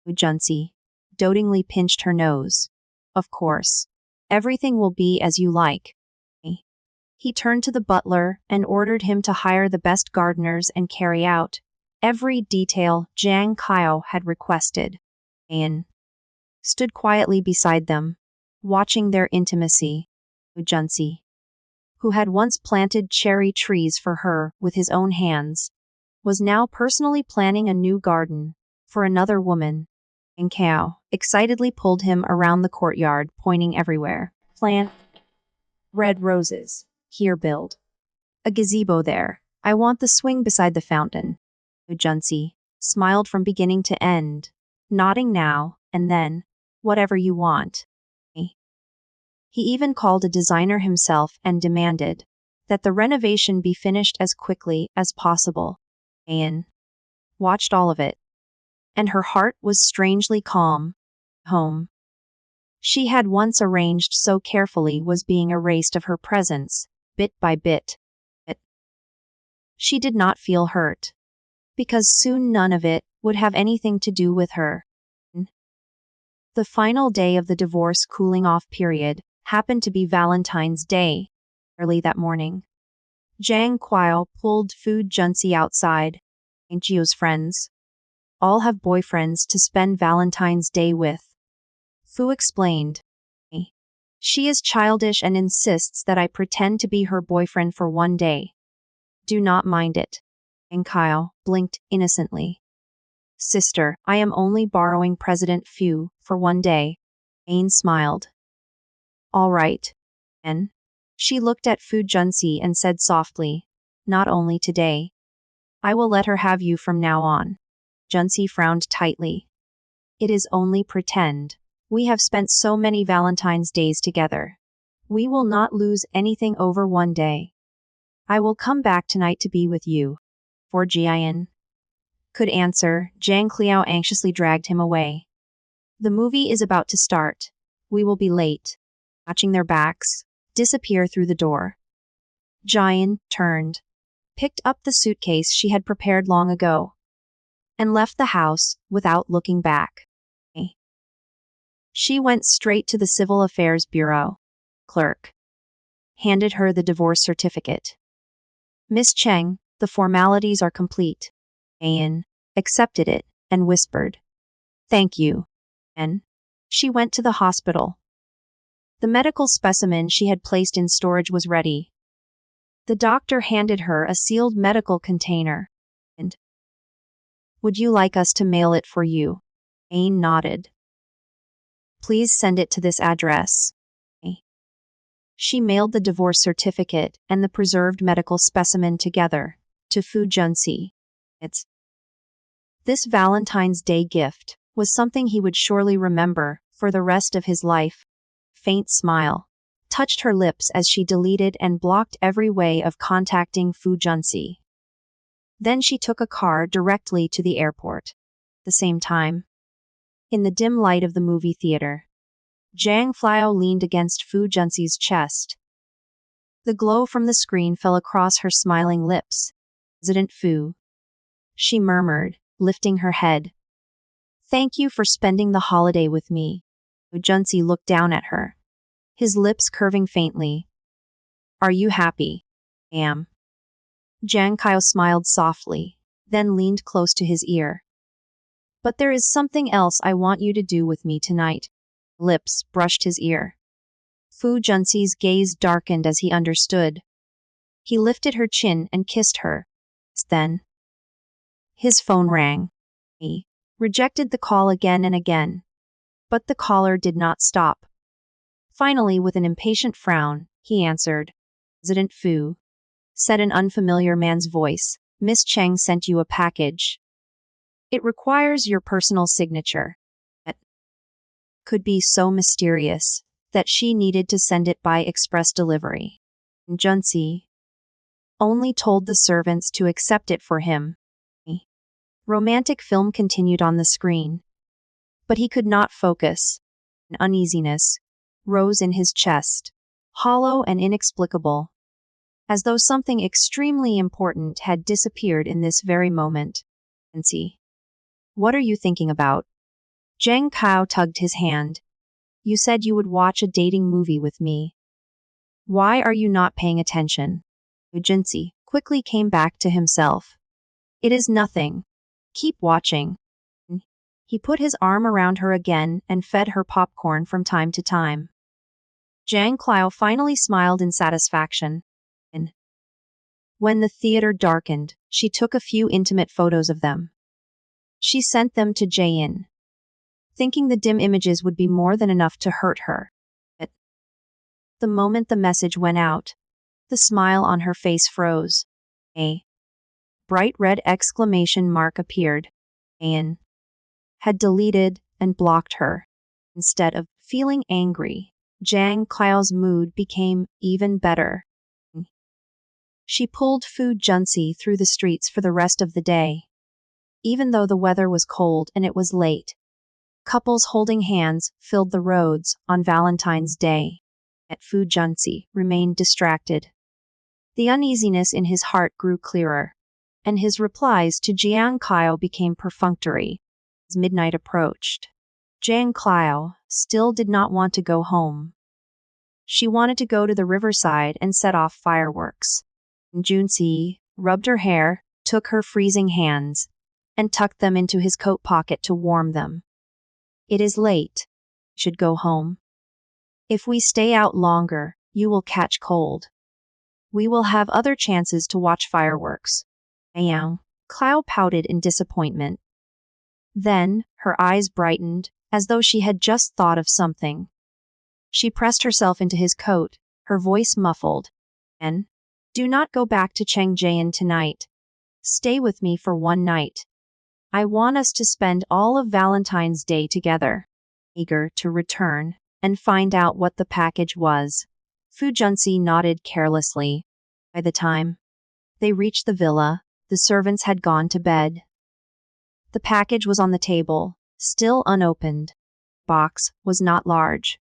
Junsi dotingly pinched her nose. Of course. Everything will be as you like. He turned to the butler and ordered him to hire the best gardeners and carry out every detail Jiang Kao had requested. Ayan stood quietly beside them, watching their intimacy. Junsi, who had once planted cherry trees for her with his own hands, was now personally planning a new garden for another woman. And Kao excitedly pulled him around the courtyard, pointing everywhere. Plant red roses. Here, build a gazebo there. I want the swing beside the fountain. Junsi smiled from beginning to end, nodding now and then. Whatever you want. He even called a designer himself and demanded that the renovation be finished as quickly as possible. Ayan watched all of it, and her heart was strangely calm. Home she had once arranged so carefully was being erased of her presence, bit by bit. She did not feel hurt, because soon none of it would have anything to do with her. The final day of the divorce cooling-off period happened to be Valentine's Day. Early that morning, Jiang Kuo pulled Fu Junsi outside. Jio's friends all have boyfriends to spend Valentine's Day with. Fu explained. She is childish and insists that I pretend to be her boyfriend for one day. Do not mind it. And Kyle blinked innocently. Sister, I am only borrowing President Fu for one day. Ain smiled. All right. And she looked at Fu Junsi and said softly, not only today. I will let her have you from now on. Junsi frowned tightly. It is only pretend. We have spent so many Valentine's days together. We will not lose anything over one day. I will come back tonight to be with you. For Jian could answer, Zhang Clio anxiously dragged him away. The movie is about to start. We will be late. Watching their backs disappear through the door. Jian turned, picked up the suitcase she had prepared long ago, and left the house without looking back. She went straight to the Civil Affairs Bureau. Clerk handed her the divorce certificate. Miss Cheng, the formalities are complete. Ayan accepted it and whispered, "Thank you." And she went to the hospital. The medical specimen she had placed in storage was ready. The doctor handed her a sealed medical container. And would you like us to mail it for you? Ayan nodded. Please send it to this address. She mailed the divorce certificate and the preserved medical specimen together to Fu Junsi. This Valentine's Day gift was something he would surely remember for the rest of his life. Faint smile touched her lips as she deleted and blocked every way of contacting Fu Junsi. Then she took a car directly to the airport. At the same time, in the dim light of the movie theater, Zhang Flao leaned against Fu Junsi's chest. The glow from the screen fell across her smiling lips. "President Fu," she murmured, lifting her head. "Thank you for spending the holiday with me." Fu Junsi looked down at her, his lips curving faintly. "Are you happy?" "Am." Zhang Kao smiled softly, then leaned close to his ear. "But there is something else I want you to do with me tonight." Lips brushed his ear. Fu Junsi's gaze darkened as he understood. He lifted her chin and kissed her. Then his phone rang. He rejected the call again and again, but the caller did not stop. Finally, with an impatient frown, he answered. "President Fu," said an unfamiliar man's voice, "Miss Cheng sent you a package. It requires your personal signature." It could be so mysterious that she needed to send it by express delivery. Junsi only told the servants to accept it for him. Romantic film continued on the screen, but he could not focus. An uneasiness rose in his chest, hollow and inexplicable, as though something extremely important had disappeared in this very moment. "Nancy, what are you thinking about?" Zhang Kao tugged his hand. "You said you would watch a dating movie with me. Why are you not paying attention?" Jinsi quickly came back to himself. "It is nothing. Keep watching." He put his arm around her again and fed her popcorn from time to time. Zhang Clio finally smiled in satisfaction. And when the theater darkened, she took a few intimate photos of them. She sent them to Jayin, thinking the dim images would be more than enough to hurt her. But the moment the message went out, the smile on her face froze. A bright red exclamation mark appeared. Jayin had deleted and blocked her. Instead of feeling angry, Zhang Clio's mood became even better. She pulled Fu Junsi through the streets for the rest of the day. Even though the weather was cold and it was late, couples holding hands filled the roads on Valentine's Day. Yet Fu Junsi remained distracted. The uneasiness in his heart grew clearer, and his replies to Jiang Clio became perfunctory. As midnight approached, Jiang Clio still did not want to go home. She wanted to go to the riverside and set off fireworks. Junsi rubbed her hair, took her freezing hands, and tucked them into his coat pocket to warm them. "It is late. We should go home. If we stay out longer, you will catch cold. We will have other chances to watch fireworks." Yang Clow pouted in disappointment. Then her eyes brightened, as though she had just thought of something. She pressed herself into his coat, her voice muffled. "And do not go back to Chengjian tonight. Stay with me for one night. I want us to spend all of Valentine's Day together." Eager to return and find out what the package was, Fu Junsi nodded carelessly. By the time they reached the villa, the servants had gone to bed. The package was on the table, still unopened. The box was not large,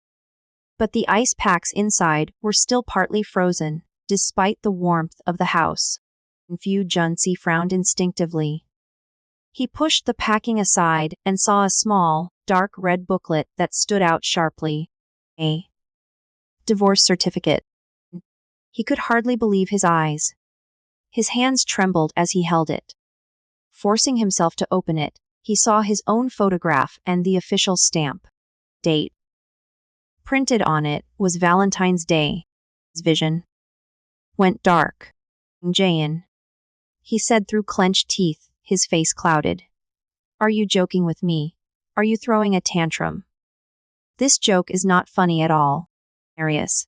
but the ice packs inside were still partly frozen, despite the warmth of the house. Fu Junsi frowned instinctively. He pushed the packing aside and saw a small, dark red booklet that stood out sharply. A divorce certificate. He could hardly believe his eyes. His hands trembled as he held it. Forcing himself to open it, he saw his own photograph and the official stamp. Date. Printed on it was Valentine's Day. His vision went dark. Jayan, he said through clenched teeth, his face clouded. Are you joking with me? Are you throwing a tantrum? This joke is not funny at all. Arius.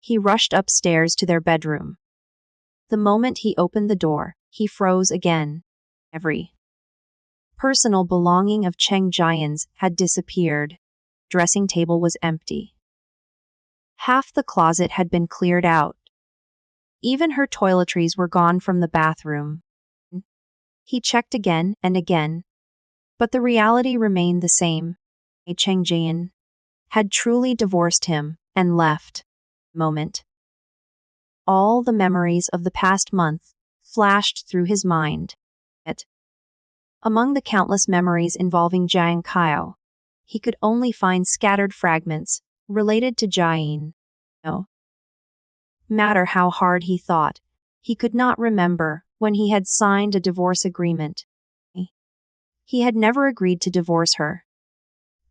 He rushed upstairs to their bedroom. The moment he opened the door, he froze again. Every personal belonging of Cheng Jian's had disappeared. Dressing table was empty. Half the closet had been cleared out. Even her toiletries were gone from the bathroom. He checked again and again, but the reality remained the same. Cheng Jian had truly divorced him and left. Moment. All the memories of the past month flashed through his mind. Among the countless memories involving Jiang Kao, he could only find scattered fragments related to Jian. No matter how hard he thought, he could not remember when he had signed a divorce agreement. He had never agreed to divorce her.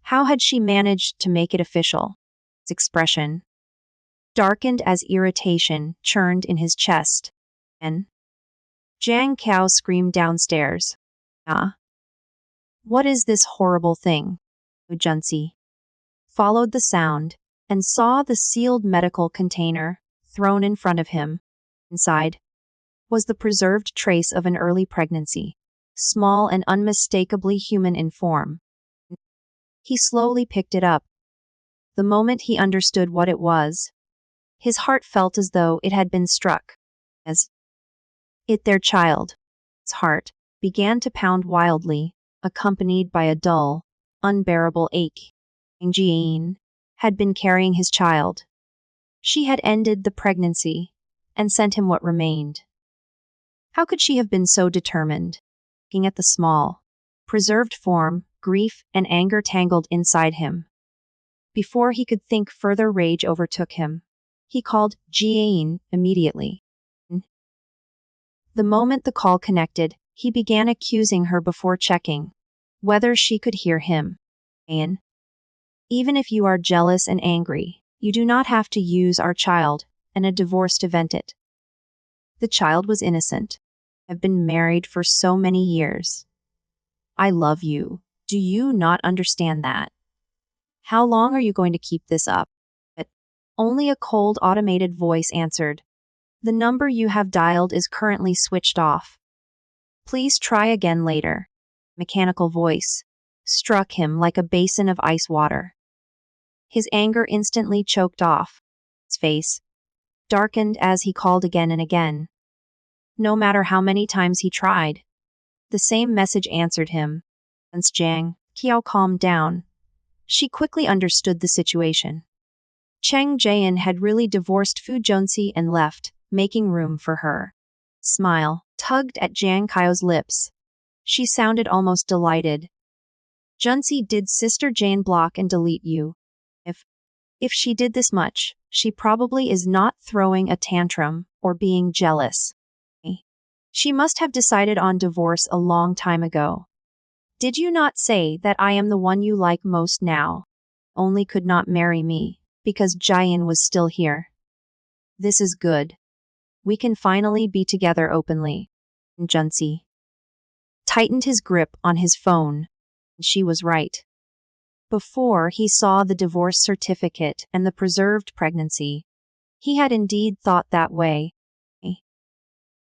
How had she managed to make it official? His expression darkened as irritation churned in his chest. And Jiang Kao screamed downstairs. What is this horrible thing? Junsi followed the sound and saw the sealed medical container thrown in front of him. Inside was the preserved trace of an early pregnancy, small and unmistakably human in form. He slowly picked it up. The moment he understood what it was, his heart felt as though it had been struck. As it their child. His heart began to pound wildly, accompanied by a dull, unbearable ache. Jian had been carrying his child. She had ended the pregnancy and sent him what remained. How could she have been so determined? Looking at the small, preserved form, grief and anger tangled inside him. Before he could think further, rage overtook him. He called Jian immediately. The moment the call connected, he began accusing her before checking whether she could hear him. Jian, even if you are jealous and angry, you do not have to use our child and a divorce to vent it. The child was innocent. I've been married for so many years. I love you. Do you not understand that? How long are you going to keep this up? But only a cold automated voice answered. The number you have dialed is currently switched off. Please try again later. Mechanical voice struck him like a basin of ice water. His anger instantly choked off. His face darkened as he called again and again. No matter how many times he tried, the same message answered him. Once Jiang Kao calmed down, she quickly understood the situation. Cheng Jian had really divorced Fu Junsi and left, making room for her. Smile tugged at Jiang Kao's lips. She sounded almost delighted. Junsi, did Sister Jane block and delete you? If she did this much, she probably is not throwing a tantrum or being jealous. She must have decided on divorce a long time ago. Did you not say that I am the one you like most now? Only could not marry me, because Jian was still here. This is good. We can finally be together openly. Junsi tightened his grip on his phone. She was right. Before he saw the divorce certificate and the preserved pregnancy, he had indeed thought that way.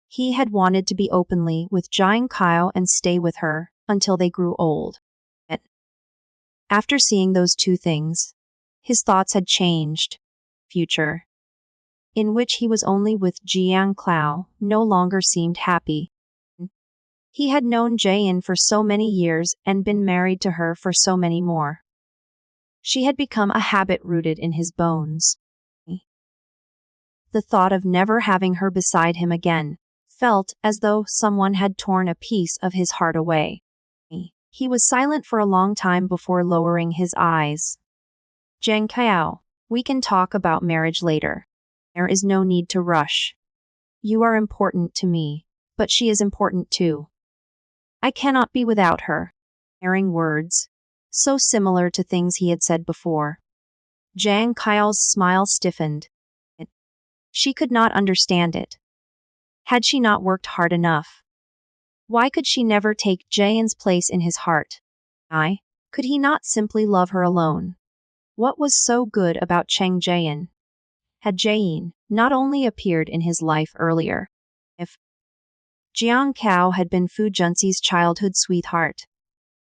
He had wanted to be openly with Jiang Kao and stay with her until they grew old. After seeing those two things, his thoughts had changed. Future, in which he was only with Jiang Kao, no longer seemed happy. He had known Jian for so many years and been married to her for so many more. She had become a habit rooted in his bones. The thought of never having her beside him again felt as though someone had torn a piece of his heart away. He was silent for a long time before lowering his eyes. Zhang Kao, we can talk about marriage later. There is no need to rush. You are important to me, but she is important too. I cannot be without her. Airing words, so similar to things he had said before. Zhang Kao's smile stiffened. She could not understand it. Had she not worked hard enough? Why could she never take Jayan's place in his heart? Could he not simply love her alone? What was so good about Cheng Jayan? Had Jayan not only appeared in his life earlier? If Jiang Kao had been Fu Junxi's childhood sweetheart,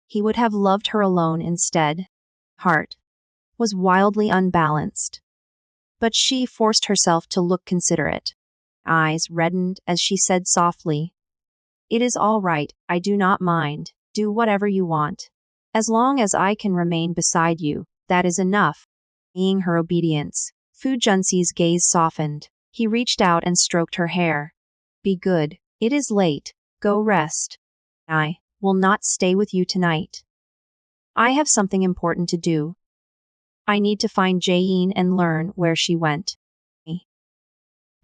he would have loved her alone instead. Heart was wildly unbalanced. But she forced herself to look considerate. Eyes reddened as she said softly, "It is all right, I do not mind, do whatever you want. As long as I can remain beside you, that is enough." Seeing her obedience, Fu Junxi's gaze softened. He reached out and stroked her hair. "Be good, it is late, go rest. I will not stay with you tonight. I have something important to do. I need to find Jayin and learn where she went." He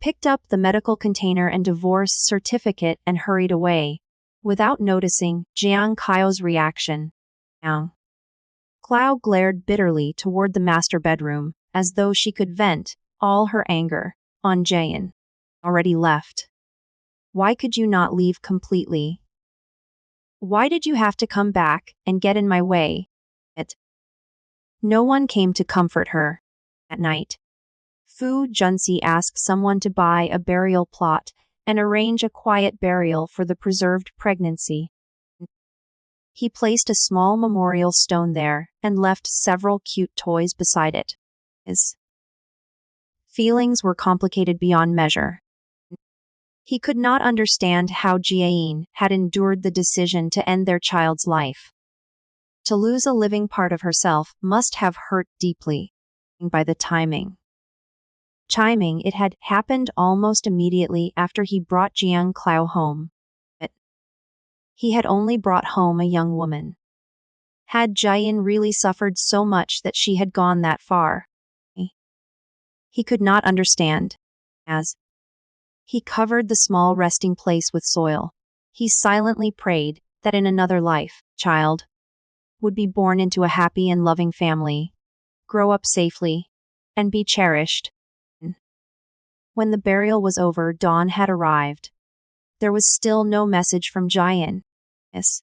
picked up the medical container and divorce certificate and hurried away, without noticing Jiang Kao's reaction. Clow glared bitterly toward the master bedroom, as though she could vent all her anger on Jayan. Already left. Why could you not leave completely? Why did you have to come back and get in my way? No one came to comfort her. At night, Fu Junxi asked someone to buy a burial plot and arrange a quiet burial for the preserved pregnancy. He placed a small memorial stone there and left several cute toys beside it. His feelings were complicated beyond measure. He could not understand how Jiayin had endured the decision to end their child's life. To lose a living part of herself must have hurt deeply. By the timing, it had happened almost immediately after he brought Jiang Clow home. He had only brought home a young woman. Had Jiayin really suffered so much that she had gone that far? He could not understand. As he covered the small resting place with soil, he silently prayed that in another life, child would be born into a happy and loving family, grow up safely, and be cherished. When the burial was over, dawn had arrived. There was still no message from Jiayin. This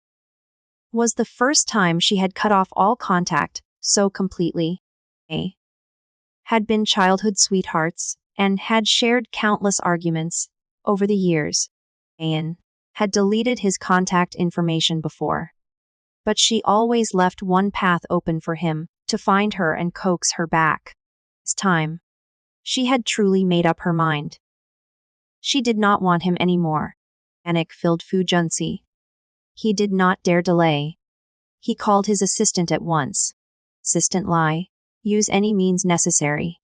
was the first time she had cut off all contact so completely. They had been childhood sweethearts and had shared countless arguments over the years. Jiayin had deleted his contact information before, but she always left one path open for him to find her and coax her back. This time, she had truly made up her mind. She did not want him anymore. Panic filled Fu Junxi. He did not dare delay. He called his assistant at once. "Assistant Lai, use any means necessary.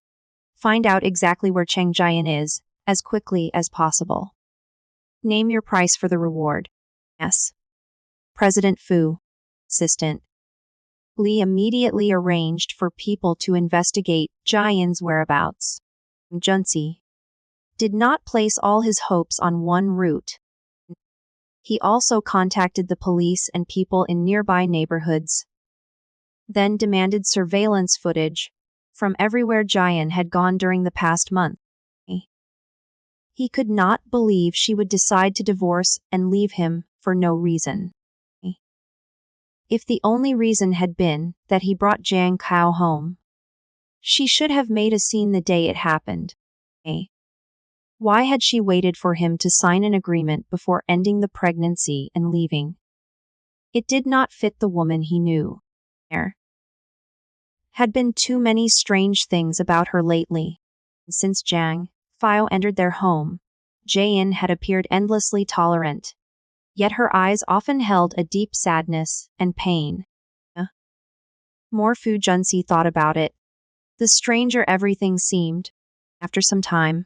Find out exactly where Cheng Jiayin is, as quickly as possible. Name your price for the reward." Yes. President Fu. Assistant Li immediately arranged for people to investigate Jiayan's whereabouts. Junxi did not place all his hopes on one route. He also contacted the police and people in nearby neighborhoods, then demanded surveillance footage from everywhere Jiayan had gone during the past month. He could not believe she would decide to divorce and leave him for no reason. If the only reason had been that he brought Jiang Kao home, she should have made a scene the day it happened. Why had she waited for him to sign an agreement before ending the pregnancy and leaving? It did not fit the woman he knew. There had been too many strange things about her lately. Since Jiang Kao entered their home, Jiayin had appeared endlessly tolerant, yet her eyes often held a deep sadness and pain. More Fu Junxi thought about it, the stranger everything seemed. After some time,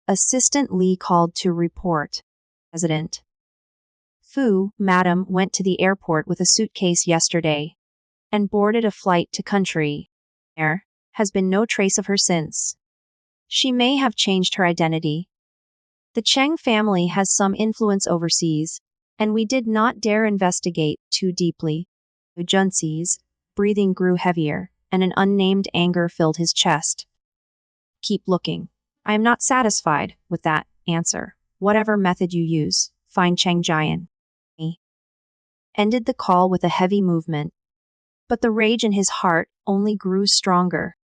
Assistant Li called to report. President. Fu, madam, went to the airport with a suitcase yesterday and boarded a flight to country. There has been no trace of her since. She may have changed her identity. The Cheng family has some influence overseas, and we did not dare investigate too deeply. Junsi's breathing grew heavier, and an unnamed anger filled his chest. Keep looking. I am not satisfied with that answer. Whatever method you use, find Cheng Jian. He ended the call with a heavy movement, but the rage in his heart only grew stronger.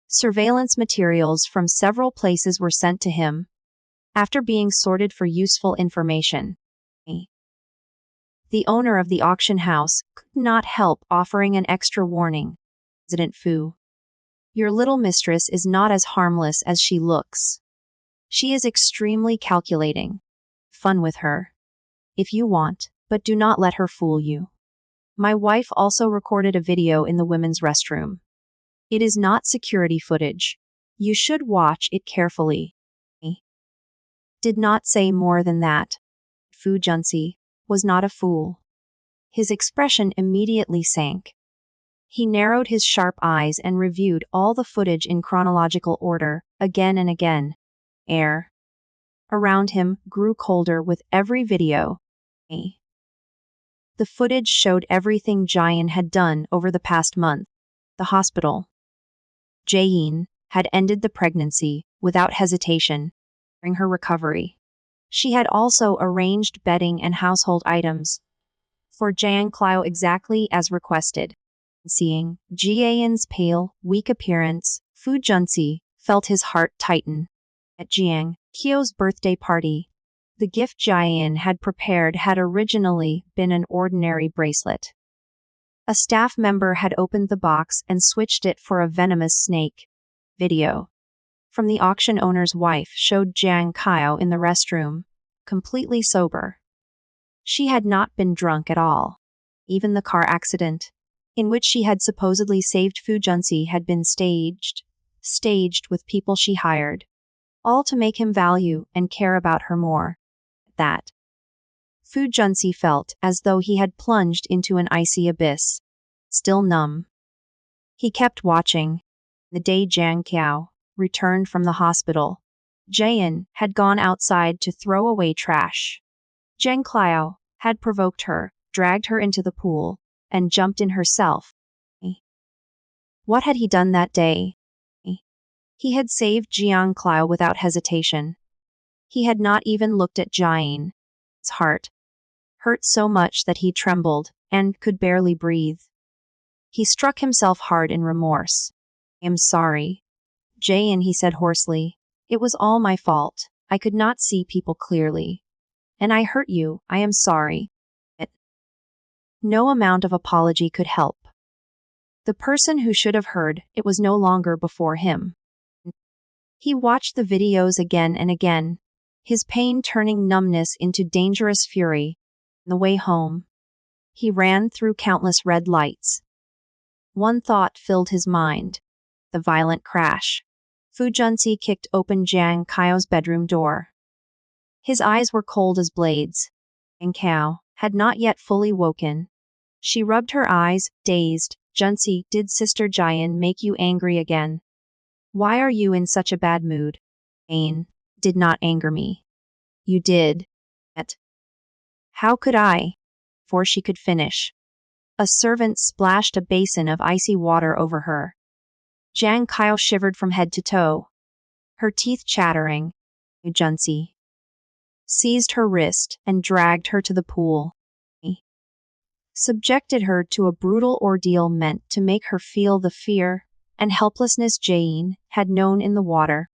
Surveillance materials from several places were sent to him after being sorted for useful information. The owner of the auction house could not help offering an extra warning. President Fu, your little mistress is not as harmless as she looks. She is extremely calculating. Fun with her, if you want, but do not let her fool you. My wife also recorded a video in the women's restroom. It is not security footage. You should watch it carefully. He did not say more than that. Fu Junsi was not a fool. His expression immediately sank. He narrowed his sharp eyes and reviewed all the footage in chronological order, again and again. Air around him grew colder with every video. The footage showed everything Jian had done over the past month. The hospital. Jian had ended the pregnancy without hesitation during her recovery. She had also arranged bedding and household items for Jiang Clio exactly as requested. Seeing Jian's pale, weak appearance, Fu Junsi felt his heart tighten. At Jiang Qiu's birthday party, the gift Jian had prepared had originally been an ordinary bracelet. A staff member had opened the box and switched it for a venomous snake. Video from the auction owner's wife showed Jiang Qiu in the restroom, completely sober. She had not been drunk at all. Even the car accident, in which she had supposedly saved Fu Junsi, had been staged with people she hired, all to make him value and care about her more. That Fu Junsi felt as though he had plunged into an icy abyss. Still numb, he kept watching. The day Jiang Qiu returned from the hospital, Jian had gone outside to throw away trash. Jiang Qiu had provoked her, dragged her into the pool, and jumped in herself. What had he done that day? He had saved Jiang Qiu without hesitation. He had not even looked at Jian. His heart hurt so much that he trembled and could barely breathe. He struck himself hard in remorse. I am sorry, Jian, he said hoarsely. It was all my fault. I could not see people clearly. And I hurt you. I am sorry. No amount of apology could help. The person who should have heard it was no longer before him. He watched the videos again and again, his pain turning numbness into dangerous fury. On the way home, he ran through countless red lights. One thought filled his mind: the violent crash. Fu Junsi kicked open Jiang Qiu's bedroom door. His eyes were cold as blades. Jiang Qiu had not yet fully woken. She rubbed her eyes, dazed. Junsi, did Sister Jian make you angry again? Why are you in such a bad mood? Jian did not anger me. You did. How could I? Before she could finish, a servant splashed a basin of icy water over her. Jiang Qiu shivered from head to toe, her teeth chattering. Junsi seized her wrist and dragged her to the pool. He subjected her to a brutal ordeal meant to make her feel the fear and helplessness Jian had known in the water.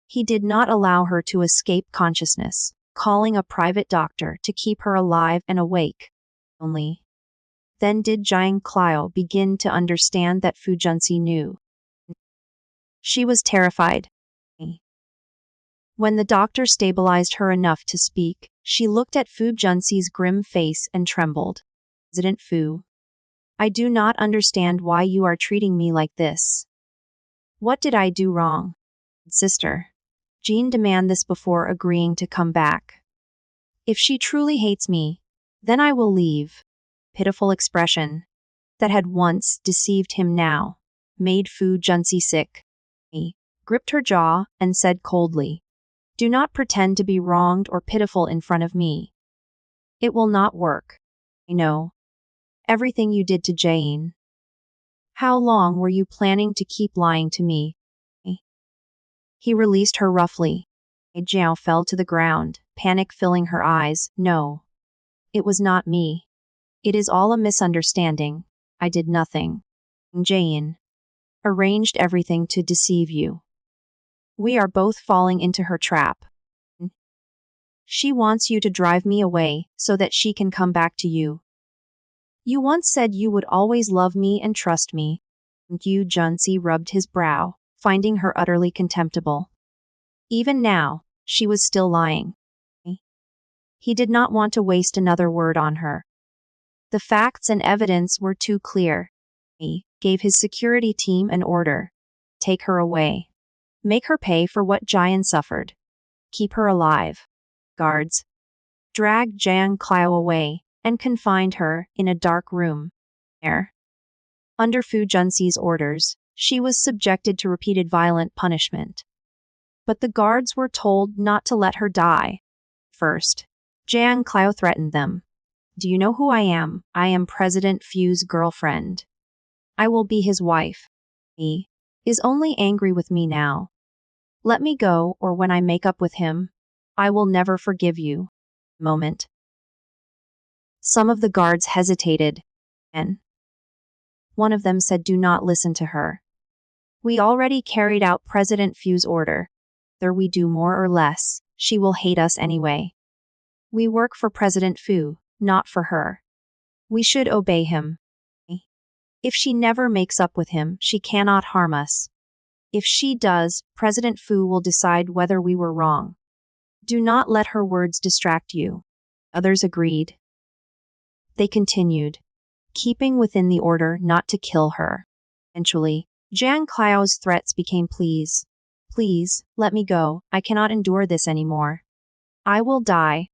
He did not allow her to escape consciousness, calling a private doctor to keep her alive and awake. Only then did Jiang Qiu begin to understand that Fu Junsi knew. She was terrified. When the doctor stabilized her enough to speak, she looked at Fu Junsi's grim face and trembled. President Fu, I do not understand why you are treating me like this. What did I do wrong? Sister, Jean demanded this before agreeing to come back. If she truly hates me, then I will leave. Pitiful expression that had once deceived him now made Fu Junsi sick. He gripped her jaw and said coldly, "Do not pretend to be wronged or pitiful in front of me. It will not work. I know everything you did to Jane. How long were you planning to keep lying to me?" He released her roughly. Jiao fell to the ground, panic filling her eyes. "No. It was not me. It is all a misunderstanding. I did nothing. Jane arranged everything to deceive you. We are both falling into her trap. She wants you to drive me away so that she can come back to you. You once said you would always love me and trust me." Yu Junsi rubbed his brow, finding her utterly contemptible. Even now, she was still lying. He did not want to waste another word on her. The facts and evidence were too clear. He gave his security team an order. Take her away. Make her pay for what Jian suffered. Keep her alive. Guards dragged Jiang Clio away and confined her in a dark room. There, under Fu Junsi's orders, she was subjected to repeated violent punishment. But the guards were told not to let her die. First, Jiang Clio threatened them. "Do you know who I am? I am President Fu's girlfriend. I will be his wife. He is only angry with me now. Let me go, or when I make up with him, I will never forgive you." Moment. Some of the guards hesitated, and one of them said, "Do not listen to her. We already carried out President Fu's order. Whether we do more or less, she will hate us anyway. We work for President Fu, not for her. We should obey him. If she never makes up with him, she cannot harm us. If she does, President Fu will decide whether we were wrong. Do not let her words distract you." Others agreed. They continued, keeping within the order not to kill her. Eventually, Jiang Clio's threats became pleas. "Please, let me go. I cannot endure this anymore. I will die."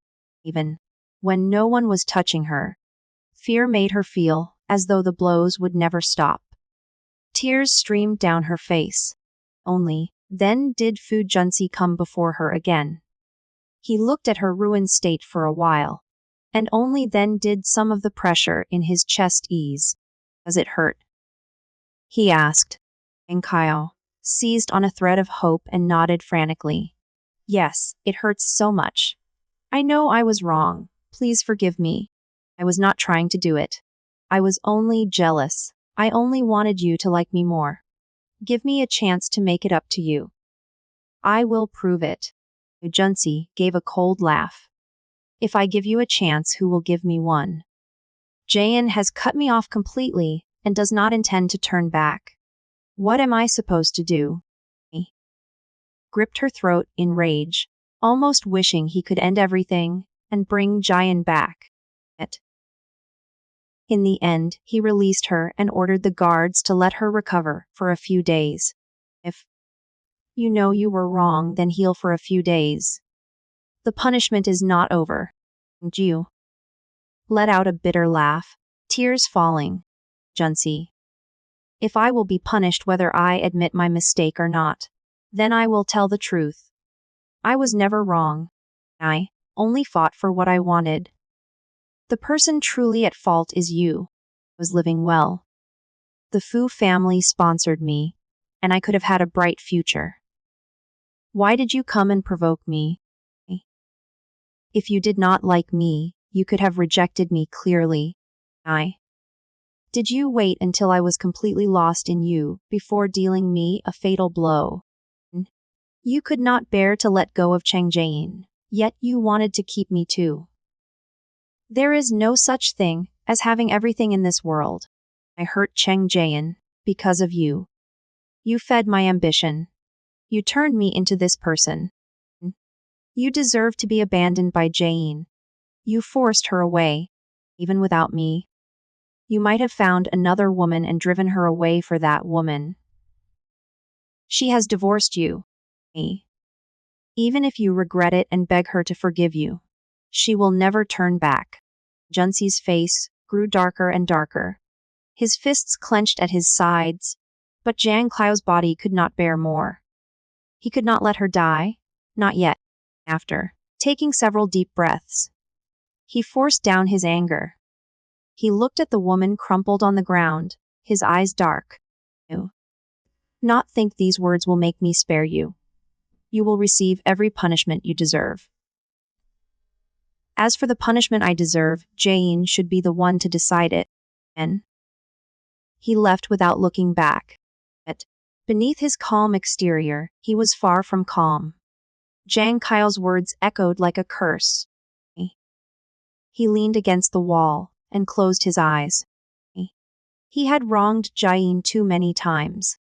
Even when no one was touching her, fear made her feel as though the blows would never stop. Tears streamed down her face. Only then did Fu Junsi come before her again. He looked at her ruined state for a while, and only then did some of the pressure in his chest ease. "Does it hurt?" he asked. And Kyle seized on a thread of hope and nodded frantically. "Yes, it hurts so much. I know I was wrong. Please forgive me. I was not trying to do it. I was only jealous. I only wanted you to like me more. Give me a chance to make it up to you. I will prove it." Junsi gave a cold laugh. "If I give you a chance, who will give me one? Jayan has cut me off completely and does not intend to turn back. What am I supposed to do?" He gripped her throat in rage, almost wishing he could end everything and bring Jayan back. In the end, he released her and ordered the guards to let her recover for a few days. "If you know you were wrong, then heal for a few days. The punishment is not over." Jiu let out a bitter laugh, tears falling. "Junsi, if I will be punished whether I admit my mistake or not, then I will tell the truth. I was never wrong. I only fought for what I wanted. The person truly at fault is you." I was living well. The Fu family sponsored me, and I could have had a bright future. Why did you come and provoke me? If you did not like me, you could have rejected me clearly. Did you wait until I was completely lost in you before dealing me a fatal blow? You could not bear to let go of Cheng Jian, yet you wanted to keep me too. There is no such thing as having everything in this world. I hurt Cheng Jian because of you. You fed my ambition. You turned me into this person. You deserve to be abandoned by Jian. You forced her away, even without me. You might have found another woman and driven her away for that woman. She has divorced you. Me. Even if you regret it and beg her to forgive you, she will never turn back. Junsi's face grew darker and darker. His fists clenched at his sides, but Jiang Klao's body could not bear more. He could not let her die, not yet. After taking several deep breaths, he forced down his anger. He looked at the woman crumpled on the ground, his eyes dark. "You not think these words will make me spare you. You will receive every punishment you deserve. As for the punishment I deserve, Jane should be the one to decide it." And he left without looking back. Yet, beneath his calm exterior, he was far from calm. Jiang Klao's words echoed like a curse. He leaned against the wall and closed his eyes. He had wronged Jane too many times.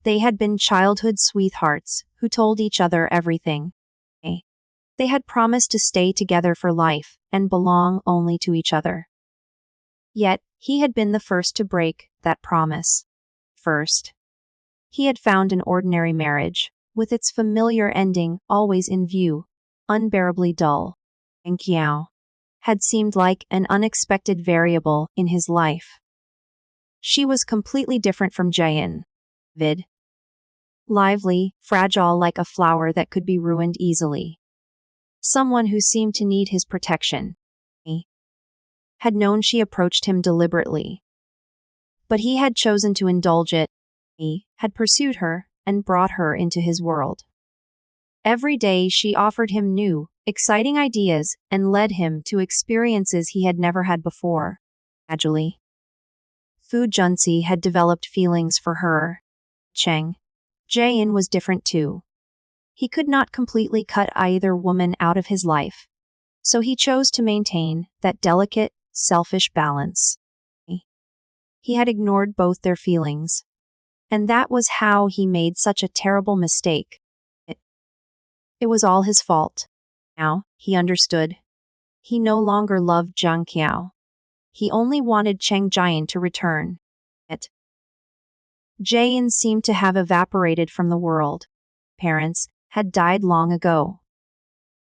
They had been childhood sweethearts who told each other everything. They had promised to stay together for life and belong only to each other. Yet, he had been the first to break that promise. First, he had found an ordinary marriage, with its familiar ending always in view, unbearably dull. And Kiao had seemed like an unexpected variable in his life. She was completely different from Jayan. Lively, fragile like a flower that could be ruined easily. Someone who seemed to need his protection. He had known she approached him deliberately, but he had chosen to indulge it. He had pursued her and brought her into his world. Every day she offered him new, exciting ideas and led him to experiences he had never had before. Gradually, Fu Junsi had developed feelings for her. Cheng Jayan was different too. He could not completely cut either woman out of his life, so he chose to maintain that delicate, selfish balance. He had ignored both their feelings, and that was how he made such a terrible mistake. It was all his fault. Now, he understood. He no longer loved Zhang Qiao. He only wanted Cheng Jian to return. Jayan seemed to have evaporated from the world. Parents had died long ago.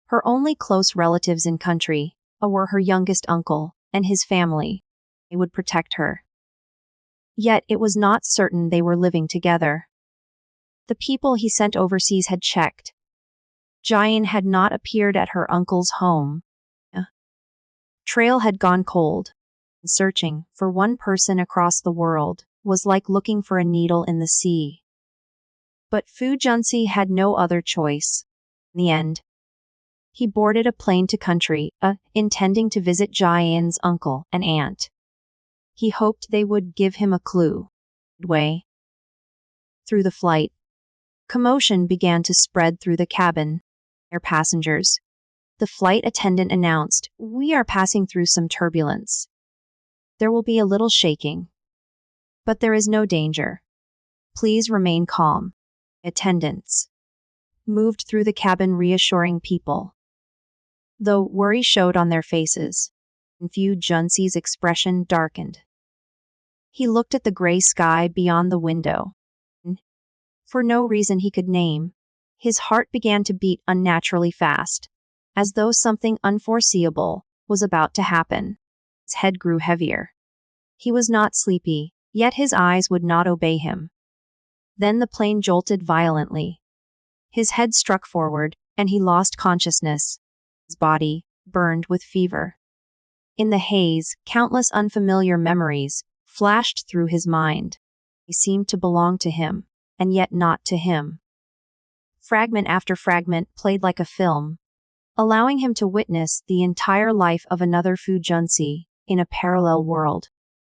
Her only close relatives in country were her youngest uncle and his family. They would protect her. Yet it was not certain they were living together. The people he sent overseas had checked. Jian had not appeared at her uncle's home. Trail had gone cold. Searching for one person across the world was like looking for a needle in the sea. But Fu Junsi had no other choice. In the end, he boarded a plane to country, intending to visit Jian's uncle and aunt. He hoped they would give him a clue. Midway through the flight, commotion began to spread through the cabin. Air passengers. The flight attendant announced, "We are passing through some turbulence. There will be a little shaking, but there is no danger. Please remain calm." Attendants moved through the cabin reassuring people, though worry showed on their faces. Fu Junsi's expression darkened. He looked at the gray sky beyond the window. For no reason he could name, his heart began to beat unnaturally fast, as though something unforeseeable was about to happen. His head grew heavier. He was not sleepy, yet his eyes would not obey him. Then the plane jolted violently. His head struck forward, and he lost consciousness. His body burned with fever. In the haze, countless unfamiliar memories flashed through his mind. They seemed to belong to him, and yet not to him. Fragment after fragment played like a film, allowing him to witness the entire life of another Fu Junsi in a parallel world.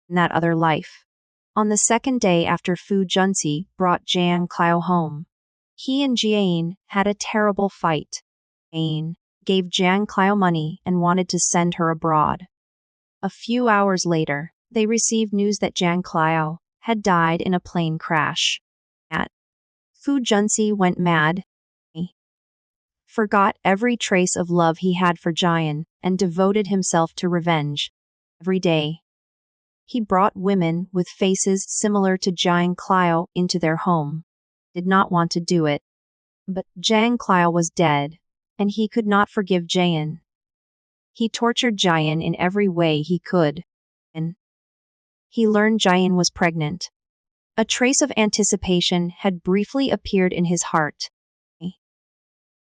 In that other life, on the second day after Fu Junsi brought Jiang Klao home, he and Jian had a terrible fight. Jian gave Jiang Klao money and wanted to send her abroad. A few hours later, they received news that Jiang Klao had died in a plane crash. Fu Junsi went mad. He forgot every trace of love he had for Jian and devoted himself to revenge. Every day, he brought women with faces similar to Jiang Klao into their home. Did not want to do it, But Jiang Clio was dead, and he could not forgive Jayan. He tortured Jayan in every way he could. And he learned Jayan was pregnant. A trace of anticipation had briefly appeared in his heart.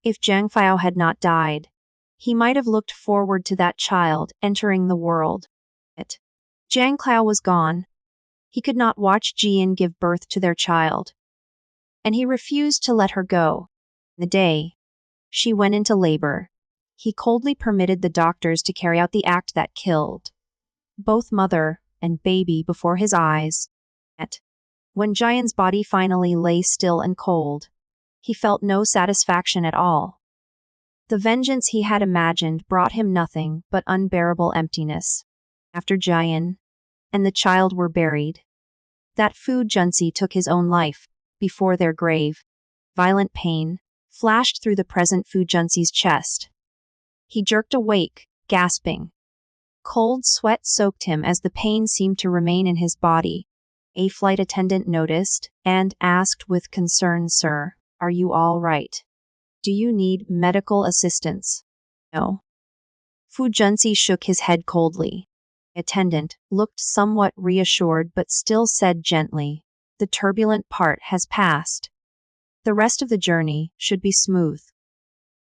If Jiang Clio had not died, he might have looked forward to that child entering the world. But Jiang Clio was gone. He could not watch Jian give birth to their child. And he refused to let her go. The day she went into labor, he coldly permitted the doctors to carry out the act that killed both mother and baby before his eyes. When Jian's body finally lay still and cold, he felt no satisfaction at all. The vengeance he had imagined brought him nothing but unbearable emptiness. After Jian and the child were buried, that Fu Junsi took his own life before their grave. Violent pain flashed through the present Fu Junsi's chest. He jerked awake, gasping. Cold sweat soaked him as the pain seemed to remain in his body. A flight attendant noticed and asked with concern, "Sir, are you all right? Do you need medical assistance?" No. Fu Junsi shook his head coldly. The attendant looked somewhat reassured but still said gently, "The turbulent part has passed. The rest of the journey should be smooth.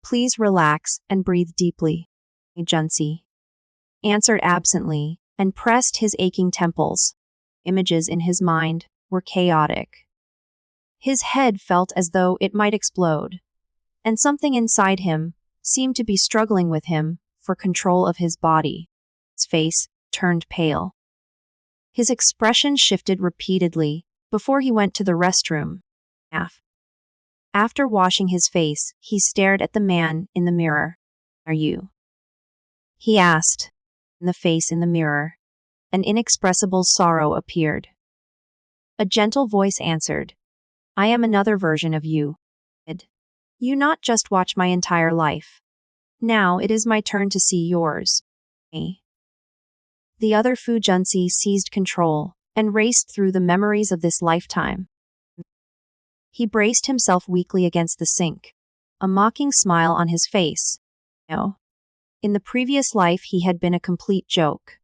Please relax and breathe deeply." Junsi answered absently and pressed his aching temples. Images in his mind were chaotic. His head felt as though it might explode, and something inside him seemed to be struggling with him for control of his body. His face turned pale. His expression shifted repeatedly before he went to the restroom. After washing his face, he stared at the man in the mirror. "Are you?" he asked. In the face in the mirror, an inexpressible sorrow appeared. A gentle voice answered, "I am another version of you. You not just watch my entire life. Now it is my turn to see yours." The other Fu Junsi seized control and raced through the memories of this lifetime. He braced himself weakly against the sink, a mocking smile on his face. No. In the previous life he had been a complete joke.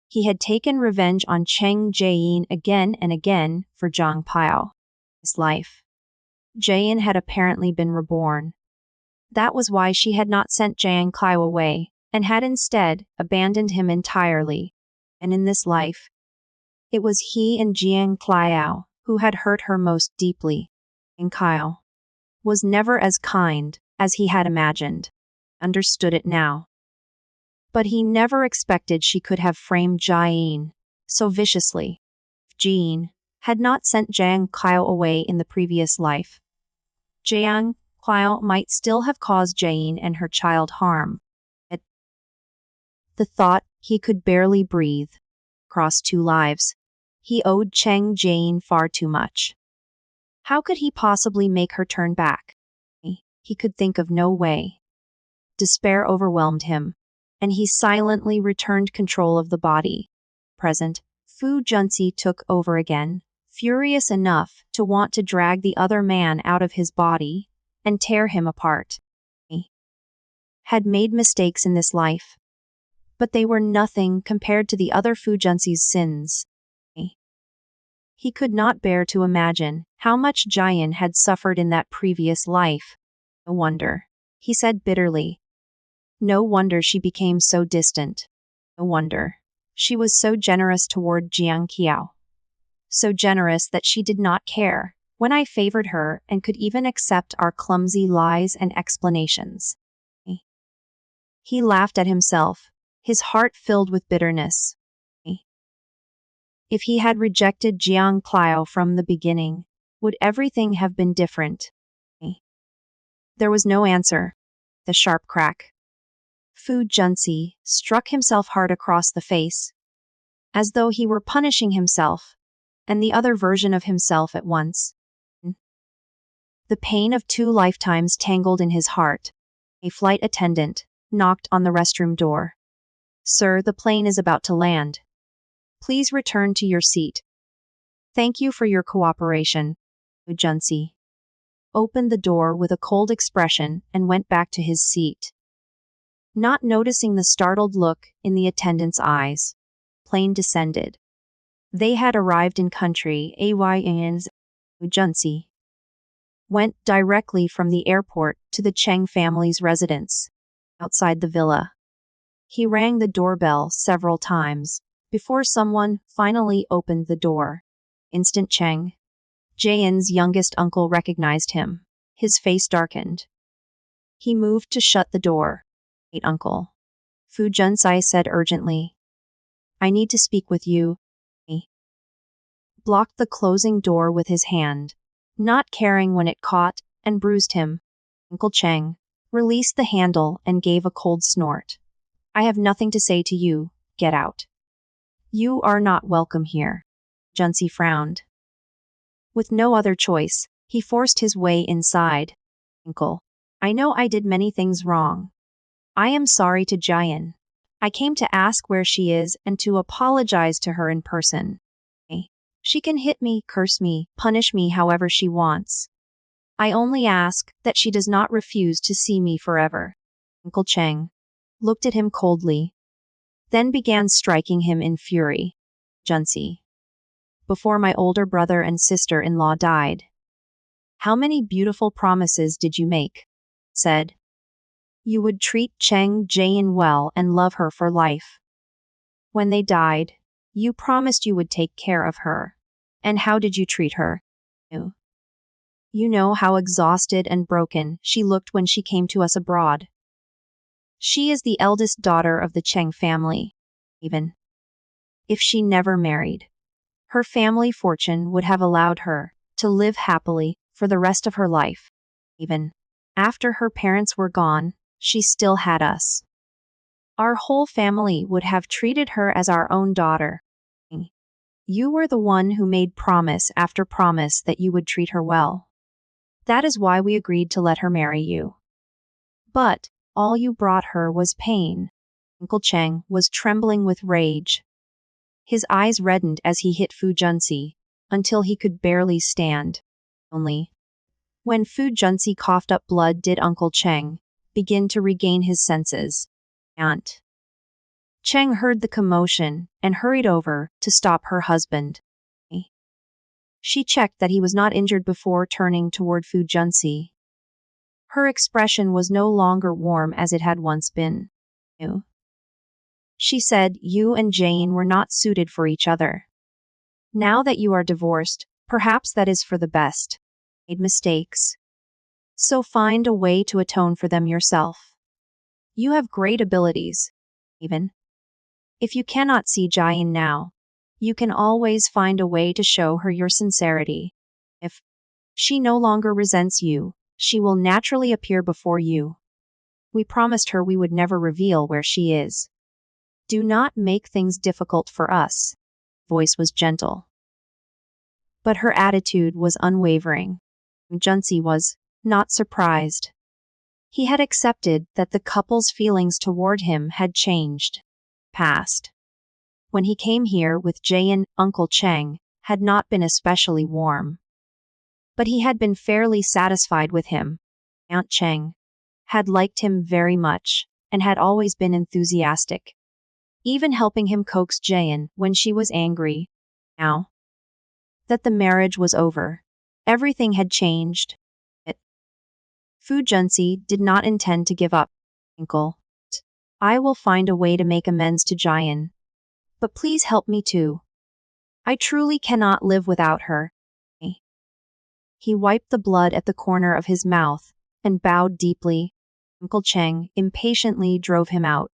He had taken revenge on Cheng Jian again and again for Zhang Piao. His life. Jian had apparently been reborn. That was why she had not sent Jiang Clio away, and had instead abandoned him entirely. And in this life, it was he and Jiang Clio who had hurt her most deeply. And Clio was never as kind as he had imagined. Understood it now. But he never expected she could have framed Jian so viciously. If Jian had not sent Jiang Clio away in the previous life, Jiang Clio might still have caused Jian and her child harm. At the thought he could barely breathe. Across 2 lives, he owed Cheng Jian far too much. How could he possibly make her turn back? He could think of no way. Despair overwhelmed him, and he silently returned control of the body. Present, Fu Junsi took over again, furious enough to want to drag the other man out of his body and tear him apart. He had made mistakes in this life, but they were nothing compared to the other Fu Junsi's sins. He could not bear to imagine how much Jian had suffered in that previous life. No wonder, he said bitterly. No wonder she became so distant. No wonder she was so generous toward Jiang Qiao. So generous that she did not care when I favored her and could even accept our clumsy lies and explanations. He laughed at himself, his heart filled with bitterness. If he had rejected Jiang Clio from the beginning, would everything have been different? There was no answer. The sharp crack. Fu Junsi struck himself hard across the face, as though he were punishing himself and the other version of himself at once. The pain of 2 lifetimes tangled in his heart. A flight attendant knocked on the restroom door. "Sir, the plane is about to land. Please return to your seat. Thank you for your cooperation." Fu Junsi opened the door with a cold expression and went back to his seat. Not noticing the startled look in the attendant's eyes, plane descended. They had arrived in country Ayin's Junsi. Went directly from the airport to the Cheng family's residence, outside the villa. He rang the doorbell several times, before someone finally opened the door. Instant Cheng, Jayan's youngest uncle, recognized him. His face darkened. He moved to shut the door. "Wait, uncle," Fu Junsai said urgently. "I need to speak with you." He blocked the closing door with his hand, not caring when it caught and bruised him. Uncle Cheng released the handle and gave a cold snort. "I have nothing to say to you. Get out." "You are not welcome here." Junsi frowned. With no other choice, he forced his way inside. "Uncle, I know I did many things wrong. I am sorry to Jian. I came to ask where she is and to apologize to her in person. She can hit me, curse me, punish me however she wants. I only ask that she does not refuse to see me forever." Uncle Cheng looked at him coldly, then began striking him in fury. "Junsi, before my older brother and sister-in-law died, how many beautiful promises did you make? Said you would treat Cheng Jian well and love her for life. When they died, you promised you would take care of her. And how did you treat her? You know how exhausted and broken she looked when she came to us abroad. She is the eldest daughter of the Cheng family. Even if she never married, her family fortune would have allowed her to live happily for the rest of her life. Even after her parents were gone, she still had us. Our whole family would have treated her as our own daughter. You were the one who made promise after promise that you would treat her well. That is why we agreed to let her marry you. But all you brought her was pain." Uncle Cheng was trembling with rage. His eyes reddened as he hit Fu Junsi, until he could barely stand. Only when Fu Junsi coughed up blood did Uncle Cheng begin to regain his senses. Aunt Cheng heard the commotion and hurried over to stop her husband. She checked that he was not injured before turning toward Fu Junsi. Her expression was no longer warm as it had once been. She said, "You and Jane were not suited for each other. Now that you are divorced, perhaps that is for the best. Made mistakes. So find a way to atone for them yourself. You have great abilities. Even if you cannot see Jian now, you can always find a way to show her your sincerity. If she no longer resents you, she will naturally appear before you. We promised her we would never reveal where she is. Do not make things difficult for us." Voice was gentle, but her attitude was unwavering. Junsi was not surprised. He had accepted that the couple's feelings toward him had changed. Past. When he came here with Jian, Uncle Cheng had not been especially warm. But he had been fairly satisfied with him. Aunt Cheng had liked him very much and had always been enthusiastic, even helping him coax Jian when she was angry. Now that the marriage was over, everything had changed. Fu Junsi did not intend to give up. "Uncle, I will find a way to make amends to Jian. But please help me too. I truly cannot live without her." He wiped the blood at the corner of his mouth and bowed deeply. Uncle Cheng impatiently drove him out.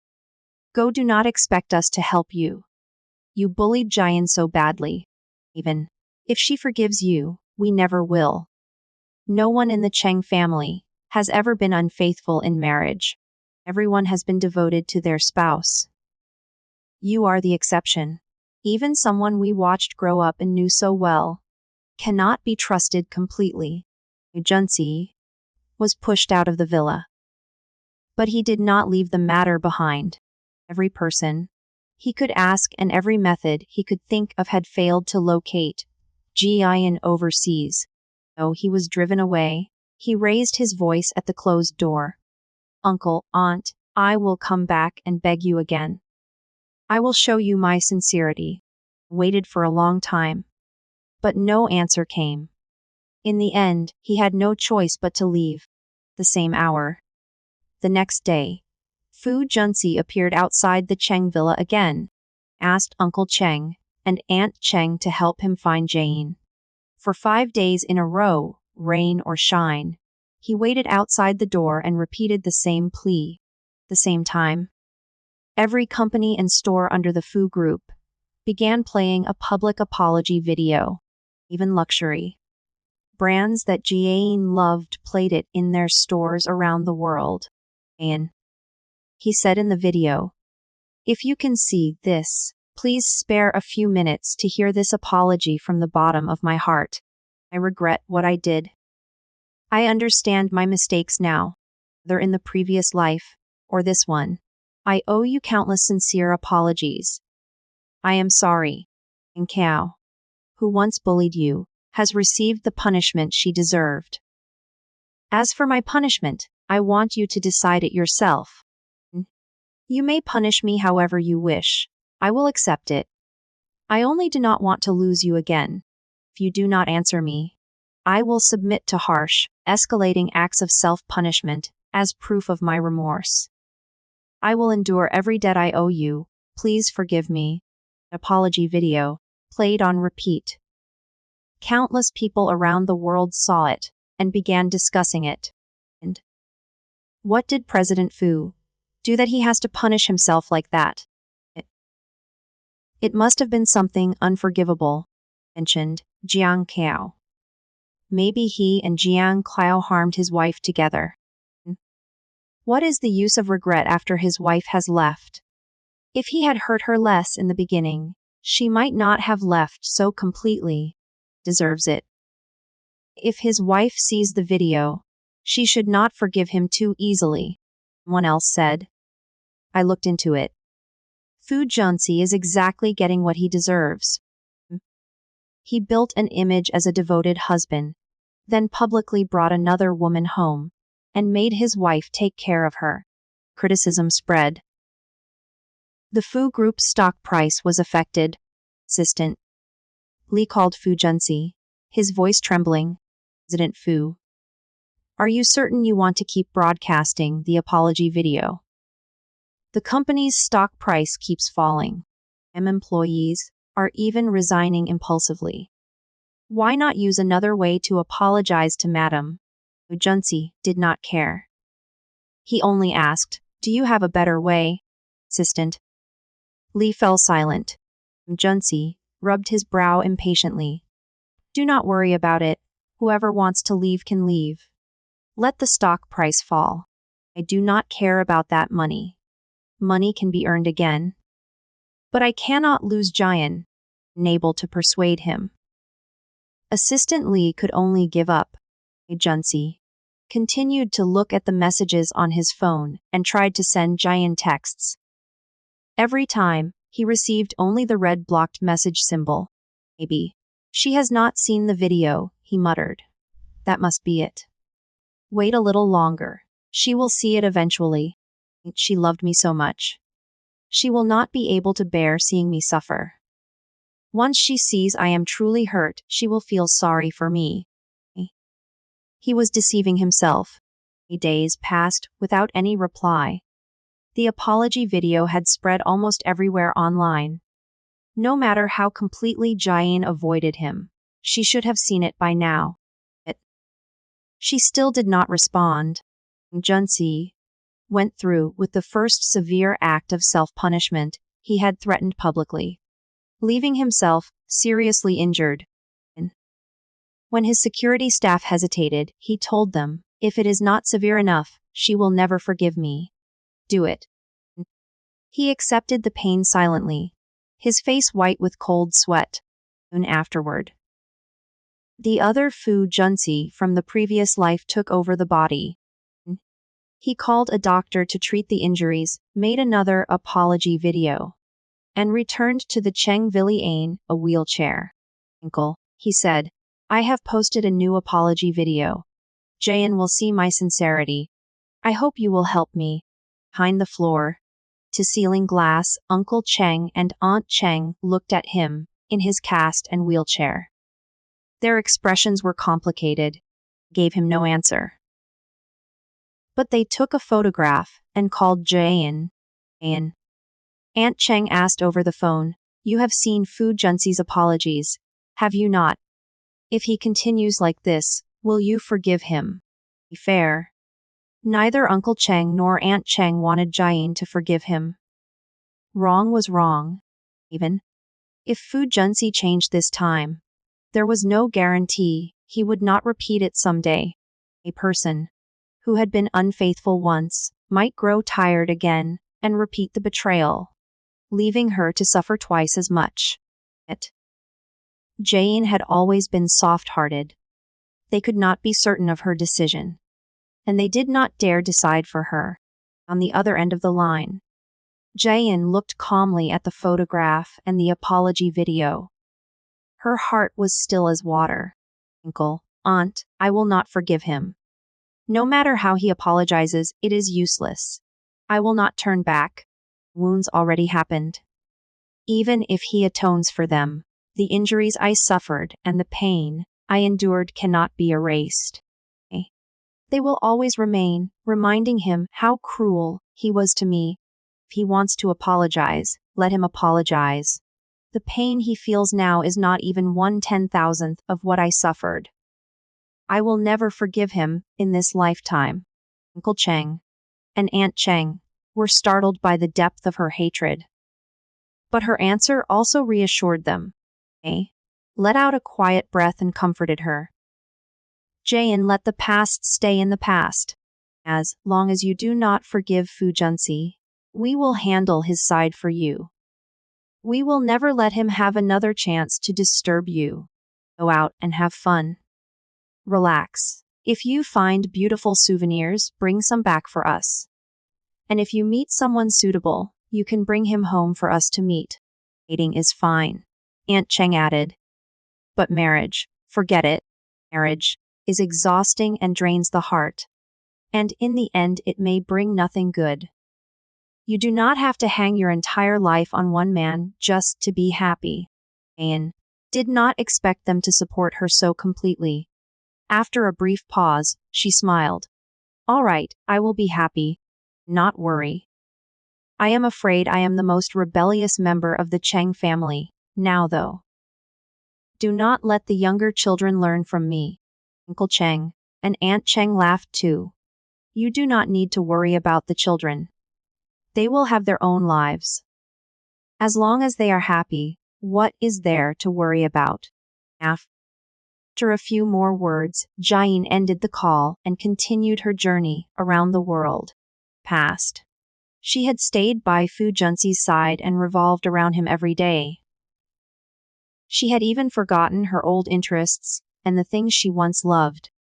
"Go, do not expect us to help you. You bullied Jian so badly. Even if she forgives you, we never will. No one in the Cheng family has ever been unfaithful in marriage. Everyone has been devoted to their spouse. You are the exception. Even someone we watched grow up and knew so well cannot be trusted completely." Junsi was pushed out of the villa. But he did not leave the matter behind. Every person he could ask and every method he could think of had failed to locate Jian overseas. Though he was driven away, He raised his voice at the closed door. Uncle, aunt, I will come back and beg you again. I will show you my sincerity. Waited for a long time. But no answer came. In the end, he had no choice but to leave. The same hour. The next day, Fu Junsi appeared outside the Cheng villa again, asked Uncle Cheng and Aunt Cheng to help him find Jane. For 5 days in a row, rain or shine, he waited outside the door and repeated the same plea. The same time, every company and store under the Fu Group began playing a public apology video. Even luxury brands that Jane loved played it in their stores around the world. And he said in the video, "If you can see this, please spare a few minutes to hear this apology from the bottom of my heart. I regret what I did. I understand my mistakes now, whether in the previous life or this one. I owe you countless sincere apologies. I am sorry. And Cow, who once bullied you, has received the punishment she deserved. As for my punishment, I want you to decide it yourself. You may punish me however you wish. I will accept it. I only do not want to lose you again. If you do not answer me, I will submit to harsh, escalating acts of self-punishment as proof of my remorse. I will endure every debt I owe you. Please forgive me." Apology video played on repeat. Countless people around the world saw it and began discussing it. And what did President Fu do that he has to punish himself like that? It must have been something unforgivable, mentioned Jiang Kao. Maybe he and Jiang Kao harmed his wife together. What is the use of regret after his wife has left? If he had hurt her less in the beginning, she might not have left so completely. Deserves it. If his wife sees the video, she should not forgive him too easily, one else said. I looked into it. Fu Junsi is exactly getting what he deserves. He built an image as a devoted husband, then publicly brought another woman home, and made his wife take care of her. Criticism spread. The Fu Group's stock price was affected. Assistant Lee called Fu Junsi, his voice trembling. President Fu, are you certain you want to keep broadcasting the apology video? The company's stock price keeps falling. Employees are even resigning impulsively. Why not use another way to apologize to Madam? Junsi did not care. He only asked, do you have a better way? Assistant Lee fell silent. Junsi rubbed his brow impatiently. Do not worry about it. Whoever wants to leave can leave. Let the stock price fall. I do not care about that money. Money can be earned again. But I cannot lose Jian. Unable to persuade him. Assistant Lee could only give up. Junsi continued to look at the messages on his phone and tried to send Jian texts. Every time, he received only the red blocked message symbol. Maybe. She has not seen the video, he muttered. That must be it. Wait a little longer. She will see it eventually. She loved me so much. She will not be able to bear seeing me suffer. Once she sees I am truly hurt, she will feel sorry for me. He was deceiving himself. Days passed without any reply. The apology video had spread almost everywhere online. No matter how completely Jian avoided him, she should have seen it by now. She still did not respond. Junsi went through with the first severe act of self-punishment he had threatened publicly, leaving himself seriously injured. When his security staff hesitated, he told them, if it is not severe enough, she will never forgive me. Do it. He accepted the pain silently, his face white with cold sweat. Soon afterward, the other Fu Junsi from the previous life took over the body. He called a doctor to treat the injuries, made another apology video, and returned to the Cheng Villiane, a wheelchair. Uncle, he said, I have posted a new apology video. Jayan will see my sincerity. I hope you will help me. Behind the floor, to ceiling glass, Uncle Cheng and Aunt Cheng looked at him, in his cast and wheelchair. Their expressions were complicated, gave him no answer. But they took a photograph and called Jayan. Aunt Cheng asked over the phone, "You have seen Fu Junxi's apologies, have you not? If he continues like this, will you forgive him?" Be fair. Neither Uncle Cheng nor Aunt Cheng wanted Jayan to forgive him. Wrong was wrong. Even if Fu Junxi changed this time, there was no guarantee he would not repeat it someday. A person who had been unfaithful once might grow tired again and repeat the betrayal, leaving her to suffer twice as much. Jayan had always been soft-hearted. They could not be certain of her decision, and they did not dare decide for her. On the other end of the line, Jayan looked calmly at the photograph and the apology video. Her heart was still as water. "Uncle, Aunt, I will not forgive him. No matter how he apologizes, it is useless. I will not turn back. Wounds already happened. Even if he atones for them, the injuries I suffered and the pain I endured cannot be erased. They will always remain, reminding him how cruel he was to me. If he wants to apologize, let him apologize. The pain he feels now is not even 1/10,000th of what I suffered. I will never forgive him in this lifetime." Uncle Cheng and Aunt Cheng were startled by the depth of her hatred. But her answer also reassured them. They let out a quiet breath and comforted her. "Jayan, let the past stay in the past. As long as you do not forgive Fu Junxi, we will handle his side for you. We will never let him have another chance to disturb you. Go out and have fun. Relax. If you find beautiful souvenirs, bring some back for us. And if you meet someone suitable, you can bring him home for us to meet. Dating is fine," Aunt Cheng added. "But marriage, forget it. Marriage is exhausting and drains the heart. And in the end, it may bring nothing good. You do not have to hang your entire life on one man just to be happy." Jayan did not expect them to support her so completely. After a brief pause, she smiled. "All right, I will be happy. Not worry. I am afraid I am the most rebellious member of the Cheng family, now though. Do not let the younger children learn from me." Uncle Cheng and Aunt Cheng laughed too. "You do not need to worry about the children. They will have their own lives. As long as they are happy, what is there to worry about?" After a few more words, Jayan ended the call and continued her journey around the world. Past. She had stayed by Fu Junxi's side and revolved around him every day. She had even forgotten her old interests and the things she once loved.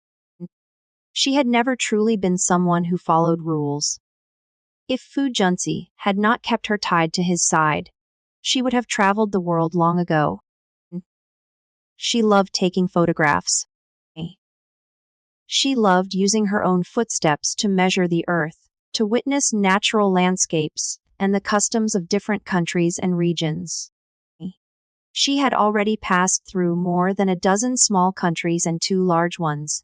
She had never truly been someone who followed rules. If Fu Junxi had not kept her tied to his side, she would have traveled the world long ago. She loved taking photographs. She loved using her own footsteps to measure the earth, to witness natural landscapes and the customs of different countries and regions. She had already passed through more than a dozen small countries and 2 large ones.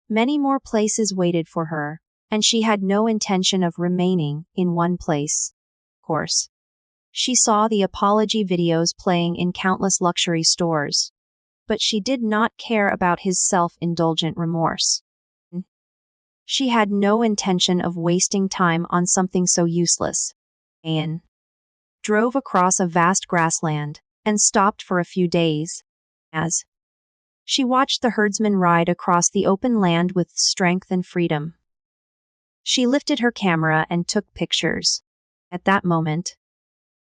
Many more places waited for her, and she had no intention of remaining in one place. Of course, she saw the apology videos playing in countless luxury stores, but she did not care about his self-indulgent remorse. She had no intention of wasting time on something so useless. Jayan drove across a vast grassland and stopped for a few days. As she watched the herdsmen ride across the open land with strength and freedom, she lifted her camera and took pictures. At that moment,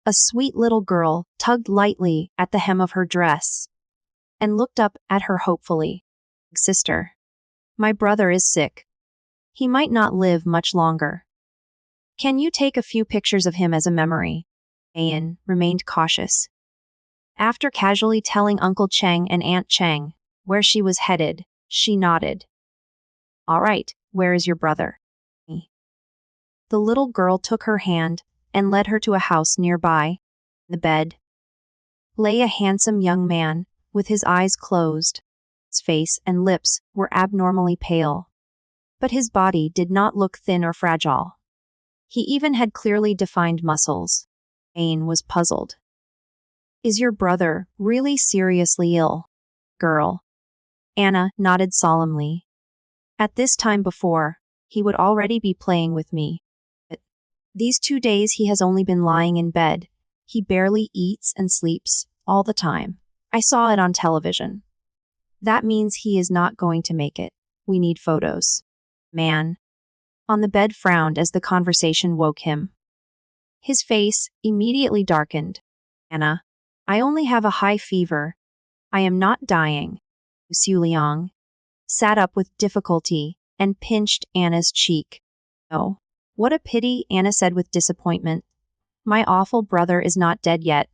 a sweet little girl tugged lightly at the hem of her dress and looked up at her hopefully. "Sister, my brother is sick. He might not live much longer. Can you take a few pictures of him as a memory?" Jayan remained cautious. After casually telling Uncle Cheng and Aunt Cheng where she was headed, she nodded. All right, where is your brother? The little girl took her hand and led her to a house nearby. The bed lay a handsome young man with his eyes closed. His face and lips were abnormally pale, but his body did not look thin or fragile. He even had clearly defined muscles. Jane was puzzled. Is your brother really seriously ill? Girl. Anna nodded solemnly. At this time before, he would already be playing with me. But these 2 days he has only been lying in bed. He barely eats and sleeps all the time. I saw it on television. That means he is not going to make it. We need photos. Man on the bed frowned as the conversation woke him. His face immediately darkened. Anna, I only have a high fever. I am not dying. Xu Liang sat up with difficulty and pinched Anna's cheek. Oh, what a pity, Anna said with disappointment. My awful brother is not dead yet.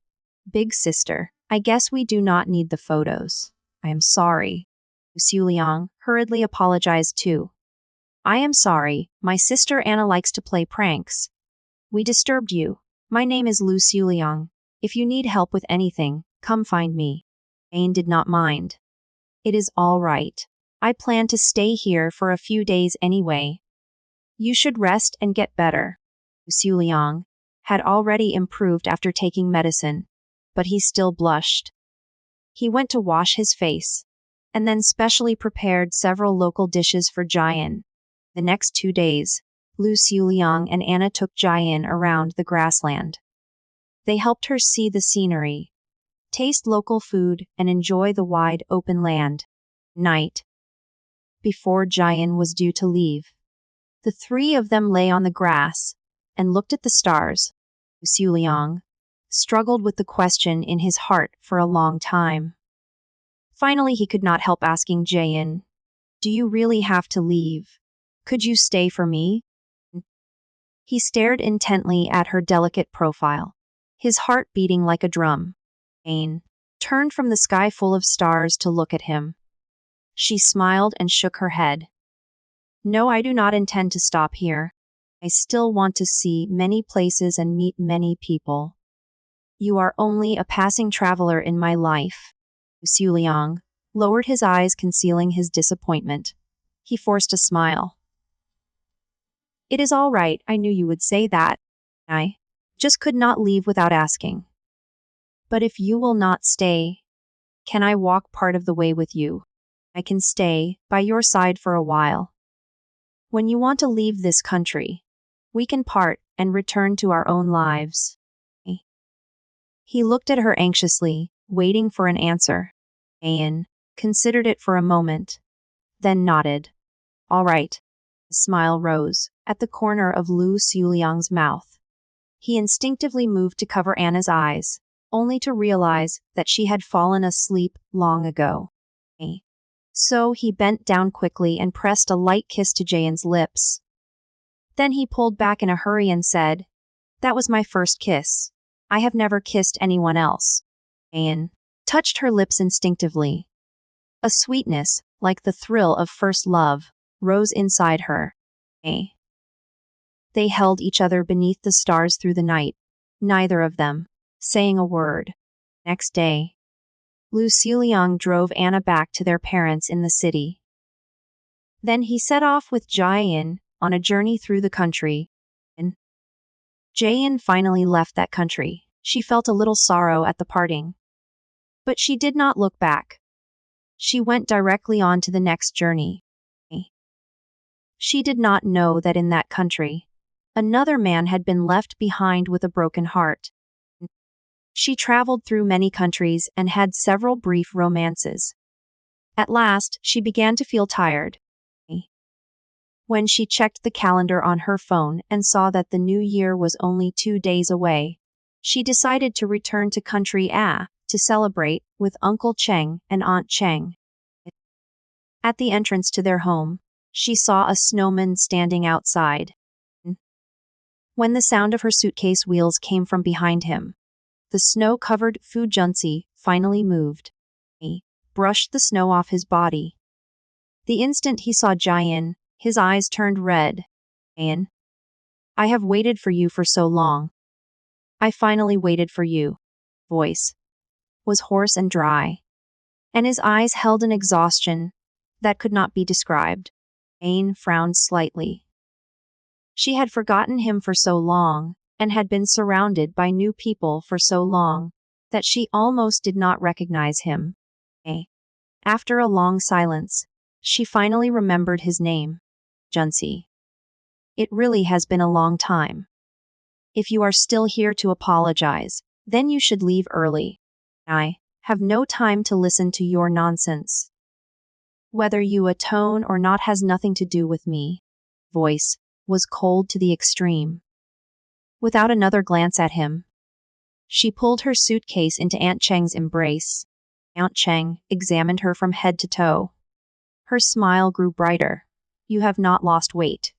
Big sister, I guess we do not need the photos. I am sorry. Xu Liang hurriedly apologized too. I am sorry, my sister Anna likes to play pranks. We disturbed you. My name is Lu Xuliang. If you need help with anything, come find me. Jane did not mind. It is all right. I plan to stay here for a few days anyway. You should rest and get better. Xu Liang had already improved after taking medicine, but he still blushed. He went to wash his face, and then specially prepared several local dishes for Jian. The next 2 days, Lu Xuliang and Anna took Jian around the grassland. They helped her see the scenery, taste local food, and enjoy the wide open land. Night. Before Jian was due to leave, the 3 of them lay on the grass and looked at the stars. Xu Liang struggled with the question in his heart for a long time. Finally, he could not help asking Jian, do you really have to leave? Could you stay for me? He stared intently at her delicate profile, his heart beating like a drum. Jane turned from the sky full of stars to look at him. She smiled and shook her head. No, I do not intend to stop here. I still want to see many places and meet many people. You are only a passing traveler in my life. Xu Liang lowered his eyes, concealing his disappointment. He forced a smile. It is all right, I knew you would say that. I just could not leave without asking. But if you will not stay, can I walk part of the way with you? I can stay by your side for a while. When you want to leave this country, we can part and return to our own lives. He looked at her anxiously, waiting for an answer. Jane considered it for a moment, then nodded. All right. A smile rose at the corner of Lu Xuliang's mouth. He instinctively moved to cover Anna's eyes, only to realize that she had fallen asleep long ago. So he bent down quickly and pressed a light kiss to Jane's lips. Then he pulled back in a hurry and said, that was my first kiss. I have never kissed anyone else. Jane touched her lips instinctively. A sweetness, like the thrill of first love, rose inside her. They held each other beneath the stars through the night, neither of them saying a word. Next day, Lu Xuliang drove Anna back to their parents in the city. Then he set off with Jian on a journey through the country. Jian finally left that country. She felt a little sorrow at the parting. But she did not look back. She went directly on to the next journey. She did not know that in that country, another man had been left behind with a broken heart. She traveled through many countries and had several brief romances. At last, she began to feel tired. When she checked the calendar on her phone and saw that the new year was only 2 days away, she decided to return to country A to celebrate with Uncle Cheng and Aunt Cheng. At the entrance to their home, she saw a snowman standing outside. When the sound of her suitcase wheels came from behind him, the snow-covered Fu Junzi finally moved. He brushed the snow off his body. The instant he saw Jian, His eyes turned red. Ian, I have waited for you for so long. I finally waited for you. Voice was hoarse and dry, and his eyes held an exhaustion that could not be described. Anne frowned slightly. She had forgotten him for so long, and had been surrounded by new people for so long, that she almost did not recognize him. After a long silence, she finally remembered his name. Junsi. It really has been a long time. If you are still here to apologize, then you should leave early. I have no time to listen to your nonsense. Whether you atone or not has nothing to do with me. Voice was cold to the extreme. Without another glance at him, she pulled her suitcase into Aunt Cheng's embrace. Aunt Cheng examined her from head to toe. Her smile grew brighter. You have not lost weight.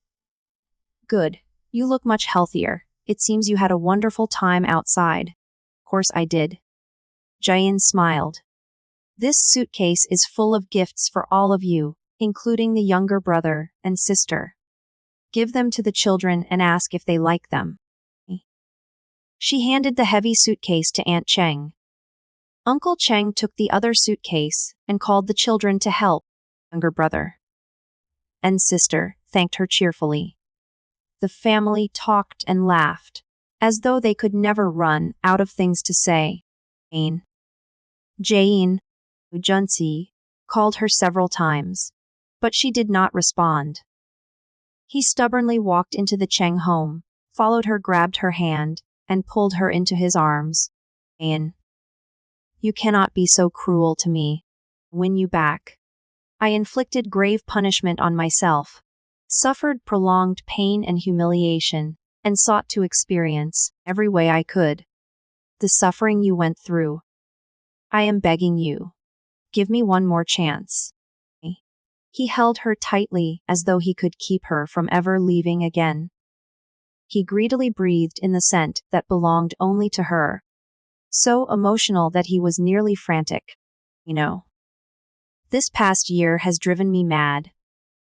Good. You look much healthier. It seems you had a wonderful time outside. Of course I did. Jian smiled. This suitcase is full of gifts for all of you, including the younger brother and sister. Give them to the children and ask if they like them. She handed the heavy suitcase to Aunt Cheng. Uncle Cheng took the other suitcase and called the children to help. Younger brother and sister thanked her cheerfully. The family talked and laughed, as though they could never run out of things to say. Jane, Junsi, called her several times, but she did not respond. He stubbornly walked into the Cheng home, followed her, grabbed her hand, and pulled her into his arms. Anne, you cannot be so cruel to me. Win you back. I inflicted grave punishment on myself, suffered prolonged pain and humiliation, and sought to experience, every way I could, the suffering you went through. I am begging you. Give me one more chance. He held her tightly as though he could keep her from ever leaving again. He greedily breathed in the scent that belonged only to her, so emotional that he was nearly frantic. This past year has driven me mad.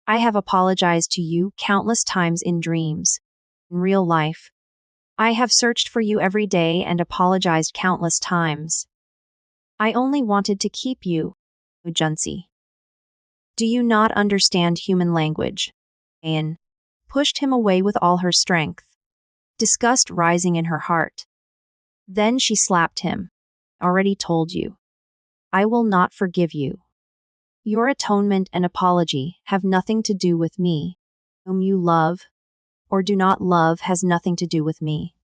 I have apologized to you countless times in dreams. In real life, I have searched for you every day and apologized countless times. I only wanted to keep you, Junsi. Do you not understand human language? Anne pushed him away with all her strength, disgust rising in her heart. Then she slapped him. Already told you. I will not forgive you. Your atonement and apology have nothing to do with me. Whom you love or do not love has nothing to do with me.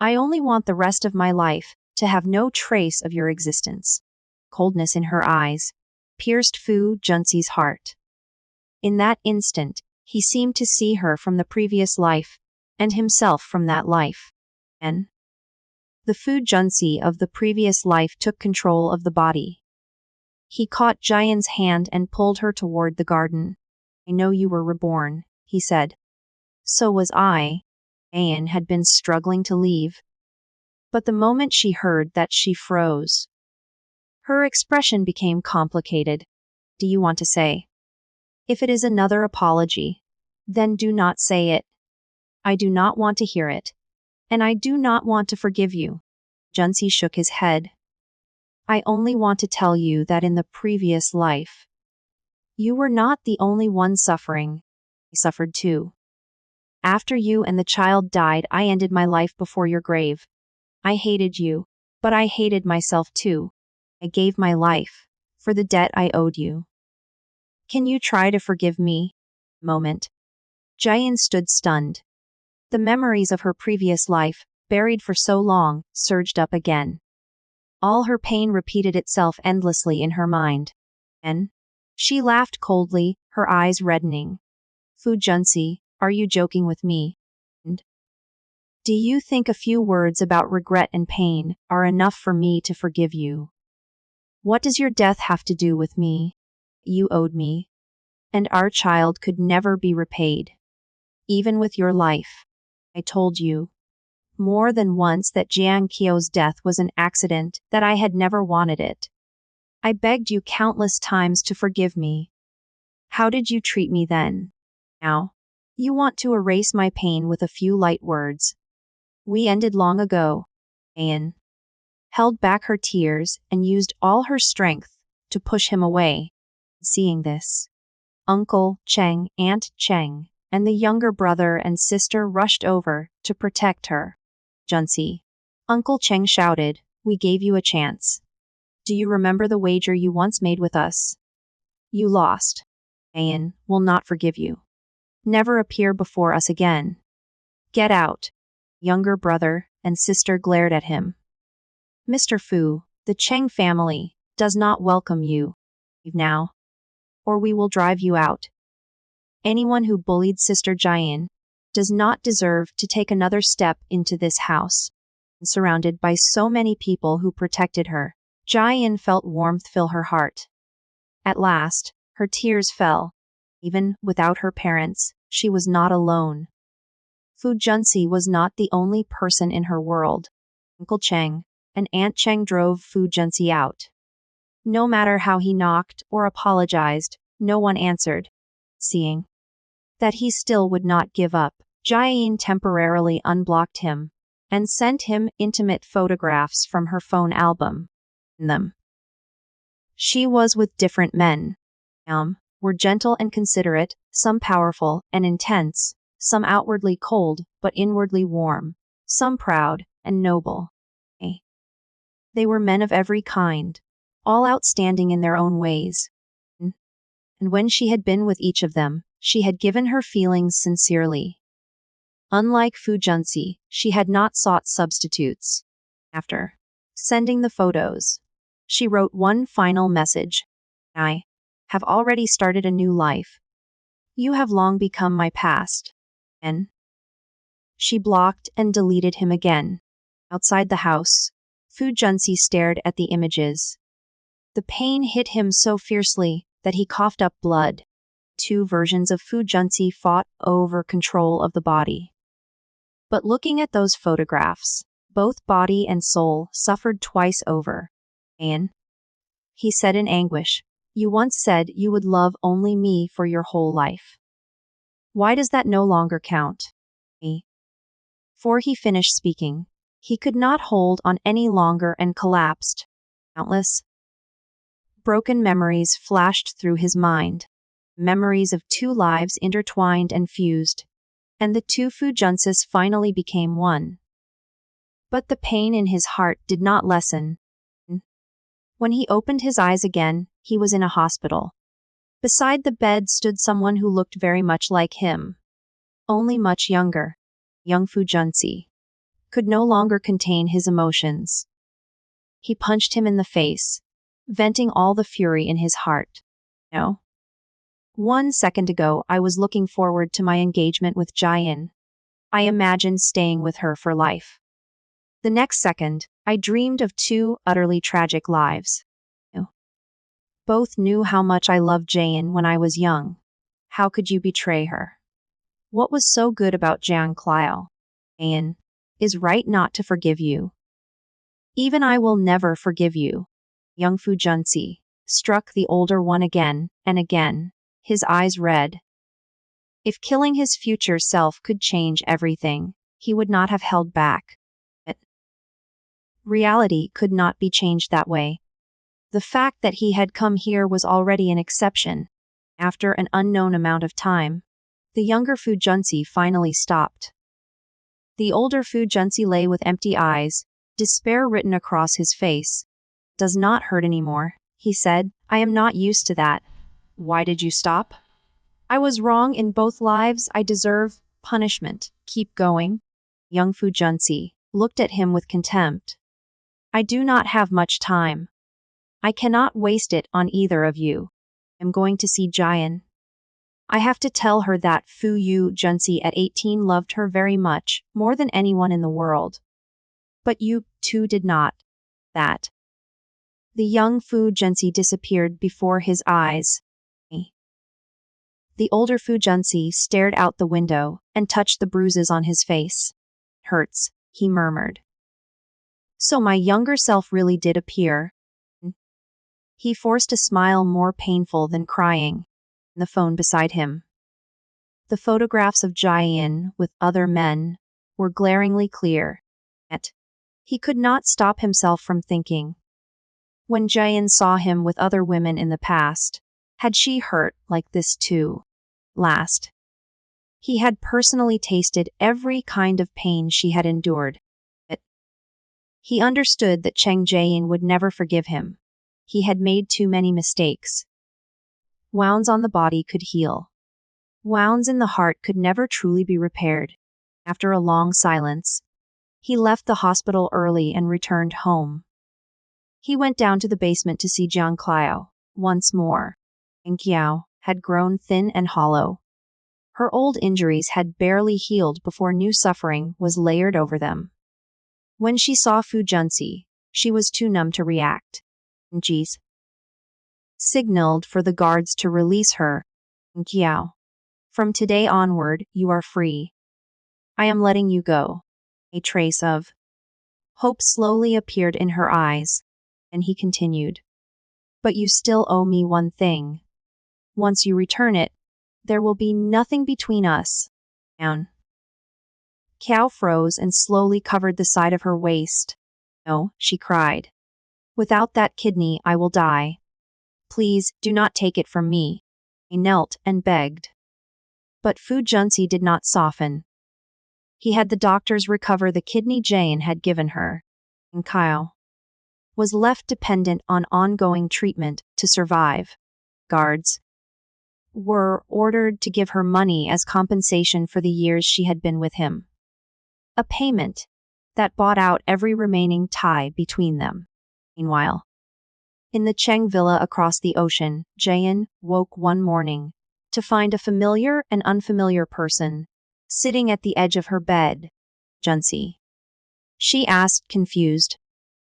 I only want the rest of my life to have no trace of your existence. Coldness in her eyes pierced Fu Junsi's heart. In that instant, he seemed to see her from the previous life, and himself from that life. And the Fu Junsi of the previous life took control of the body. He caught Jian's hand and pulled her toward the garden. I know you were reborn, he said. So was I. Anne had been struggling to leave. But the moment she heard that, she froze. Her expression became complicated. Do you want to say? If it is another apology, then do not say it. I do not want to hear it. And I do not want to forgive you. Junsi shook his head. I only want to tell you that in the previous life, you were not the only one suffering. I suffered too. After you and the child died, I ended my life before your grave. I hated you, but I hated myself too. I gave my life for the debt I owed you. Can you try to forgive me? Moment. Jian stood stunned. The memories of her previous life, buried for so long, surged up again. All her pain repeated itself endlessly in her mind. And she laughed coldly, her eyes reddening. Fu Junsi, are you joking with me? And do you think a few words about regret and pain are enough for me to forgive you? What does your death have to do with me? You owed me, and our child could never be repaid. Even with your life. I told you more than once that Jiang Qiu's death was an accident, that I had never wanted it. I begged you countless times to forgive me. How did you treat me then? Now, you want to erase my pain with a few light words. We ended long ago. Anne held back her tears and used all her strength to push him away. Seeing this, Uncle Cheng, Aunt Cheng, and the younger brother and sister rushed over to protect her. Junsi. Uncle Cheng shouted, "We gave you a chance. Do you remember the wager you once made with us? You lost. Ayan will not forgive you. Never appear before us again. Get out." Younger brother and sister glared at him. "Mr. Fu, the Cheng family does not welcome you. Leave now, or we will drive you out. Anyone who bullied Sister Jian does not deserve to take another step into this house." Surrounded by so many people who protected her, Jian felt warmth fill her heart. At last, her tears fell. Even without her parents, she was not alone. Fu Junsi was not the only person in her world. Uncle Cheng and Aunt Cheng drove Fu Junsi out. No matter how he knocked or apologized, no one answered. Seeing that he still would not give up, Jian temporarily unblocked him and sent him intimate photographs from her phone album. In them, she was with different men. Some were gentle and considerate, some powerful and intense, some outwardly cold but inwardly warm, some proud and noble. They were men of every kind, all outstanding in their own ways. And when she had been with each of them, she had given her feelings sincerely. Unlike Fu Junsi, she had not sought substitutes. After sending the photos, she wrote one final message. "I have already started a new life. You have long become my past." And she blocked and deleted him again. Outside the house, Fu Junsi stared at the images. The pain hit him so fiercely that he coughed up blood. Two versions of Fu Junsi fought over control of the body. But looking at those photographs, both body and soul suffered twice over. "Anne," he said in anguish, "you once said you would love only me for your whole life. Why does that no longer count?" Before he finished speaking, he could not hold on any longer and collapsed. Countless broken memories flashed through his mind. Memories of two lives intertwined and fused, and the two Fu Junsis finally became one. But the pain in his heart did not lessen. When he opened his eyes again, he was in a hospital. Beside the bed stood someone who looked very much like him, only much younger. Young Fu Junsi could no longer contain his emotions. He punched him in the face, venting all the fury in his heart. "No. 1 second ago I was looking forward to my engagement with Jian. I imagined staying with her for life. The next second, I dreamed of two utterly tragic lives. Both knew how much I loved Jian when I was young. How could you betray her? What was so good about Jiang Clio? Jian is right not to forgive you. Even I will never forgive you." Young Fu Junsi struck the older one again and again, his eyes red. If killing his future self could change everything, he would not have held back. But reality could not be changed that way. The fact that he had come here was already an exception. After an unknown amount of time, the younger Fu Junsi finally stopped. The older Fu Junsi lay with empty eyes, despair written across his face. "Does not hurt anymore," he said. "I am not used to that." "Why did you stop?" "I was wrong in both lives. I deserve punishment. Keep going." Young Fu Junsi looked at him with contempt. "I do not have much time. I cannot waste it on either of you. I'm going to see Jian. I have to tell her that Fu Yu Junsi at 18 loved her very much, more than anyone in the world. But you, too, did not. That." The young Fu Junsi disappeared before his eyes. The older Fu Junsi stared out the window and touched the bruises on his face. "Hurts," he murmured. "So my younger self really did appear." He forced a smile more painful than crying. The phone beside him. The photographs of Jayan with other men were glaringly clear. Yet, he could not stop himself from thinking. When Jayan saw him with other women in the past, had she hurt like this too? Last, he had personally tasted every kind of pain she had endured. Yet, he understood that Cheng Jayan would never forgive him. He had made too many mistakes. Wounds on the body could heal. Wounds in the heart could never truly be repaired. After a long silence, he left the hospital early and returned home. He went down to the basement to see Jiang Clio once more. And Qiao had grown thin and hollow. Her old injuries had barely healed before new suffering was layered over them. When she saw Fu Junsi, she was too numb to react. Ji's signaled for the guards to release her. Qiao, from today onward, you are free. I am letting you go. A trace of hope slowly appeared in her eyes, and he continued. But you still owe me one thing. Once you return it, there will be nothing between us. Down. Qiao froze and slowly covered the side of her waist. No, she cried. Without that kidney, I will die. Please, do not take it from me. I knelt and begged. But Fu Junsi did not soften. He had the doctors recover the kidney Jayan had given her. And Qiao was left dependent on ongoing treatment to survive. Guards were ordered to give her money as compensation for the years she had been with him. A payment that bought out every remaining tie between them. Meanwhile, in the Cheng villa across the ocean, Jayan woke one morning to find a familiar and unfamiliar person sitting at the edge of her bed. Junsi, she asked, confused.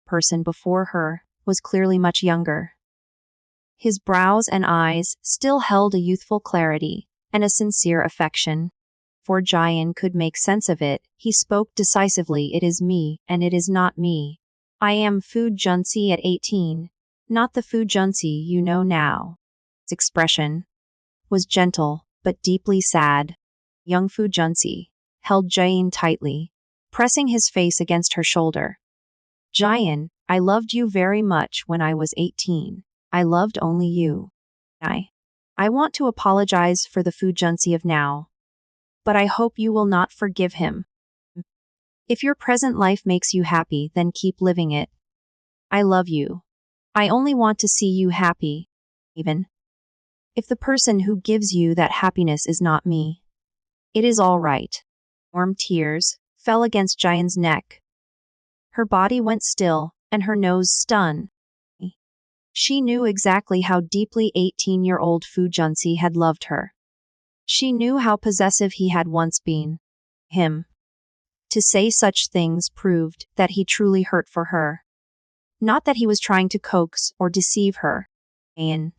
The person before her was clearly much younger. His brows and eyes still held a youthful clarity and a sincere affection. Before Jayan could make sense of it, he spoke decisively. It is me, and it is not me. I am Fu Junsi at 18, not the Fu Junsi you know now. His expression was gentle, but deeply sad. Young Fu Junsi held Jayan tightly, pressing his face against her shoulder. Jayan, I loved you very much when I was 18. I loved only you. I want to apologize for the Fu Junsi of now, but I hope you will not forgive him. If your present life makes you happy, then keep living it. I love you. I only want to see you happy, even if the person who gives you that happiness is not me. It is all right. Warm tears fell against Jayan's neck. Her body went still, and her nose stunned. She knew exactly how deeply 18-year-old Fu Junsi had loved her. She knew how possessive he had once been. Him. To say such things proved that he truly hurt for her. Not that he was trying to coax or deceive her. Jayan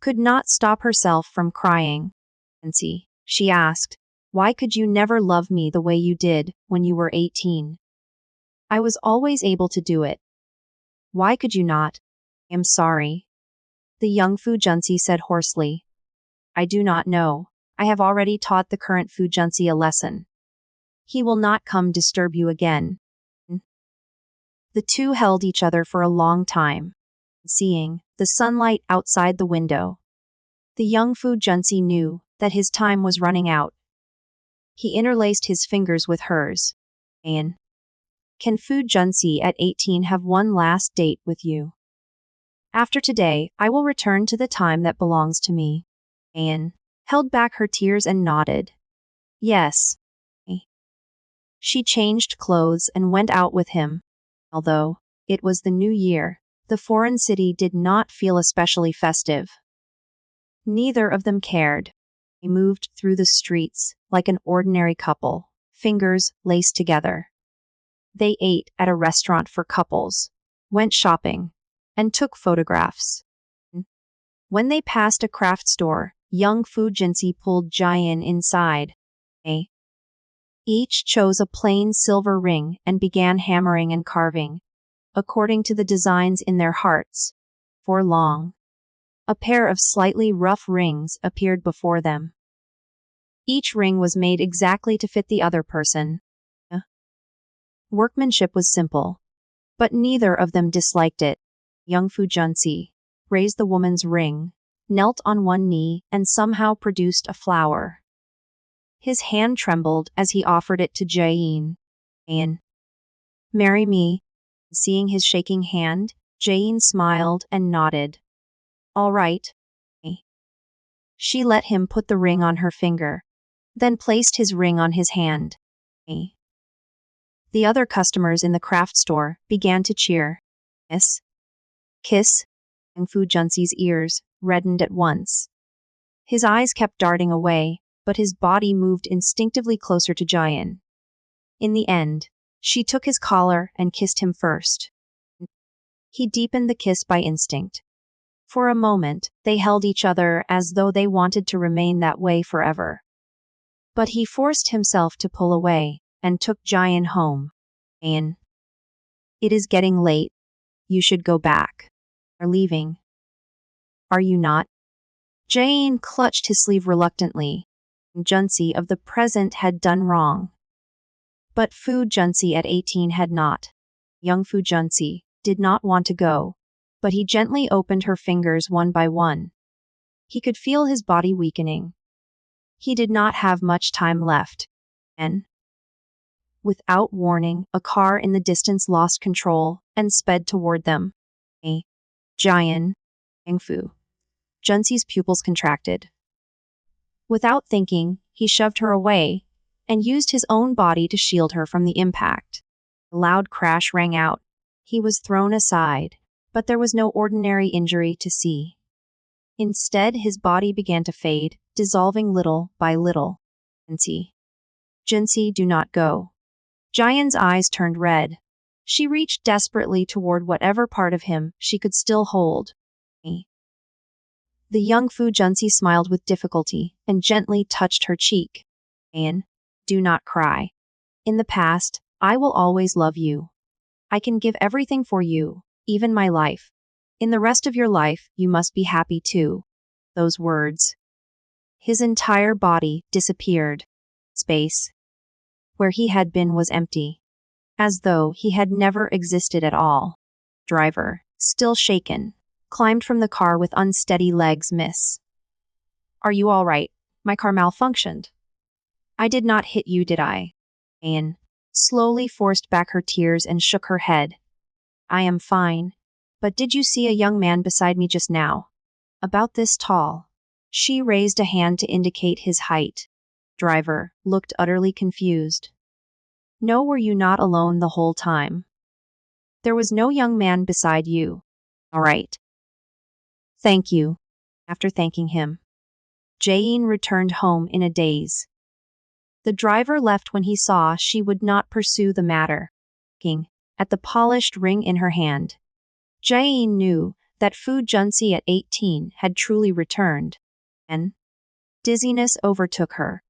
could not stop herself from crying. Junsi, she asked, why could you never love me the way you did when you were 18? I was always able to do it. Why could you not? I am sorry. The young Fu Junsi said hoarsely. I do not know. I have already taught the current Fu Junsi a lesson. He will not come disturb you again. The two held each other for a long time, seeing the sunlight outside the window. The young Fu Junsi knew that his time was running out. He interlaced his fingers with hers. Jayan, can Fu Junsi at 18 have one last date with you? After today, I will return to the time that belongs to me. Jayan held back her tears and nodded. Yes. She changed clothes and went out with him. Although it was the new year, the foreign city did not feel especially festive. Neither of them cared. They moved through the streets like an ordinary couple, fingers laced together. They ate at a restaurant for couples, went shopping, and took photographs. When they passed a craft store, young Fu Junsi pulled Jayan inside. They each chose a plain silver ring and began hammering and carving, according to the designs in their hearts. For long, a pair of slightly rough rings appeared before them. Each ring was made exactly to fit the other person. Workmanship was simple, but neither of them disliked it. Young Fujunsi raised the woman's ring, knelt on one knee, and somehow produced a flower. His hand trembled as he offered it to Jain. Jain, marry me. Seeing his shaking hand, Jain smiled and nodded. All right. She let him put the ring on her finger, then placed his ring on his hand. The other customers in the craft store began to cheer. Kiss. Kiss. Young Fujunsi's ears reddened at once. His eyes kept darting away, but his body moved instinctively closer to Jain. In the end, she took his collar and kissed him first. He deepened the kiss by instinct. For a moment, they held each other as though they wanted to remain that way forever. But he forced himself to pull away and took Jain home. Jain, it is getting late. You should go back. Are leaving. Are you not? Jain clutched his sleeve reluctantly. Junsi of the present had done wrong. But Fu Junsi at 18 had not. Young Fu Junsi did not want to go, but he gently opened her fingers one by one. He could feel his body weakening. He did not have much time left. And without warning, a car in the distance lost control and sped toward them. Jain, Yang Fu. Junsi's pupils contracted. Without thinking, he shoved her away and used his own body to shield her from the impact. A loud crash rang out. He was thrown aside, but there was no ordinary injury to see. Instead, his body began to fade, dissolving little by little. Junsi, do not go. Jain's eyes turned red. She reached desperately toward whatever part of him she could still hold. The young Fu Junsi smiled with difficulty and gently touched her cheek. Jain, do not cry. In the past, I will always love you. I can give everything for you, even my life. In the rest of your life, you must be happy too. Those words. His entire body disappeared. Space. Where he had been was empty, as though he had never existed at all. Driver, still shaken, climbed from the car with unsteady legs. Miss. Are you all right? My car malfunctioned. I did not hit you, did I? Anne slowly forced back her tears and shook her head. I am fine. But did you see a young man beside me just now? About this tall. She raised a hand to indicate his height. Driver looked utterly confused. No, were you not alone the whole time? There was no young man beside you. All right. Thank you. After thanking him, Jain returned home in a daze. The driver left when he saw she would not pursue the matter. Looking at the polished ring in her hand, Jain knew that Fu Junsi at 18 had truly returned, and dizziness overtook her.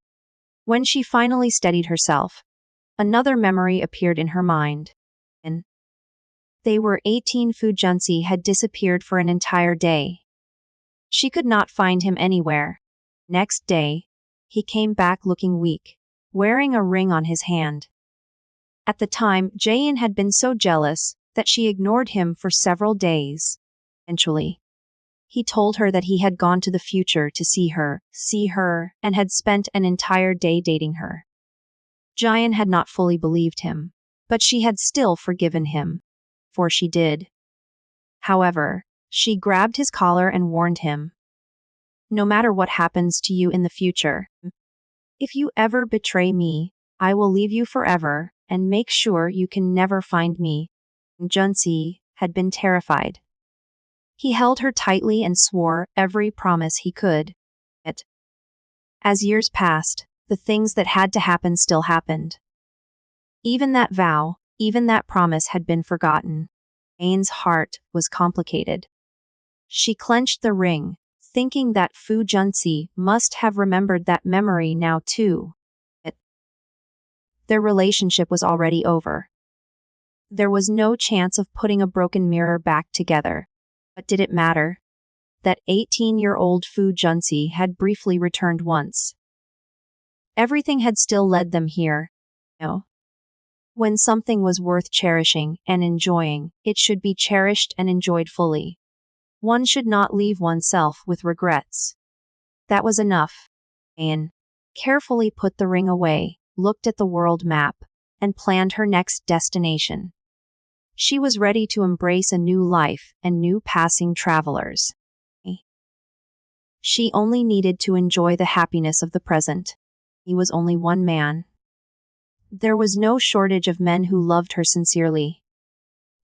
When she finally steadied herself, another memory appeared in her mind. And they were 18. Fu Junsi had disappeared for an entire day. She could not find him anywhere. Next day, he came back looking weak, wearing a ring on his hand. At the time, Jain had been so jealous that she ignored him for several days. Eventually, he told her that he had gone to the future to see her, and had spent an entire day dating her. Jain had not fully believed him, but she had still forgiven him, for she did. However, she grabbed his collar and warned him. No matter what happens to you in the future, if you ever betray me, I will leave you forever and make sure you can never find me. Junsi had been terrified. He held her tightly and swore every promise he could. As years passed, the things that had to happen still happened. Even that vow, even that promise had been forgotten. Jane's heart was complicated. She clenched the ring, thinking that Fu Junsi must have remembered that memory now too. Their relationship was already over. There was no chance of putting a broken mirror back together. But did it matter? That 18-year-old Fu Junsi had briefly returned once. Everything had still led them here. No. When something was worth cherishing and enjoying, it should be cherished and enjoyed fully. One should not leave oneself with regrets. That was enough. Anne carefully put the ring away, looked at the world map, and planned her next destination. She was ready to embrace a new life and new passing travelers. She only needed to enjoy the happiness of the present. He was only one man. There was no shortage of men who loved her sincerely.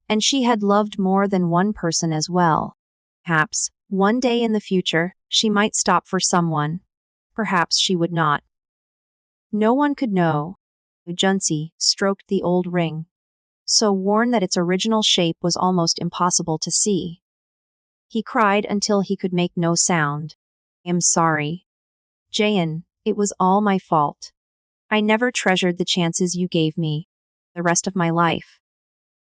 And she had loved more than one person as well. Perhaps, one day in the future, she might stop for someone. Perhaps she would not. No one could know. Junsi stroked the old ring, so worn that its original shape was almost impossible to see. He cried until he could make no sound. "I'm sorry. Jayan, it was all my fault. I never treasured the chances you gave me. The rest of my life,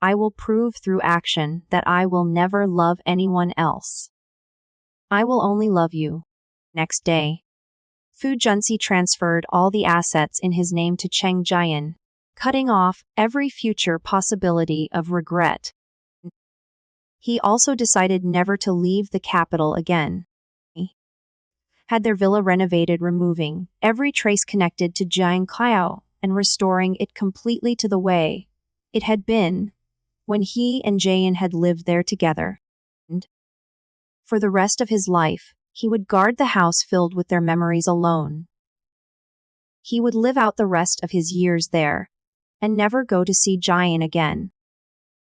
I will prove through action that I will never love anyone else. I will only love you." Next day, Fu Junsi transferred all the assets in his name to Cheng Jian, cutting off every future possibility of regret. He also decided never to leave the capital again. Had their villa renovated, removing every trace connected to Jiang Clio and restoring it completely to the way it had been when he and Jayan had lived there together. And for the rest of his life, he would guard the house filled with their memories alone. He would live out the rest of his years there and never go to see Jian again.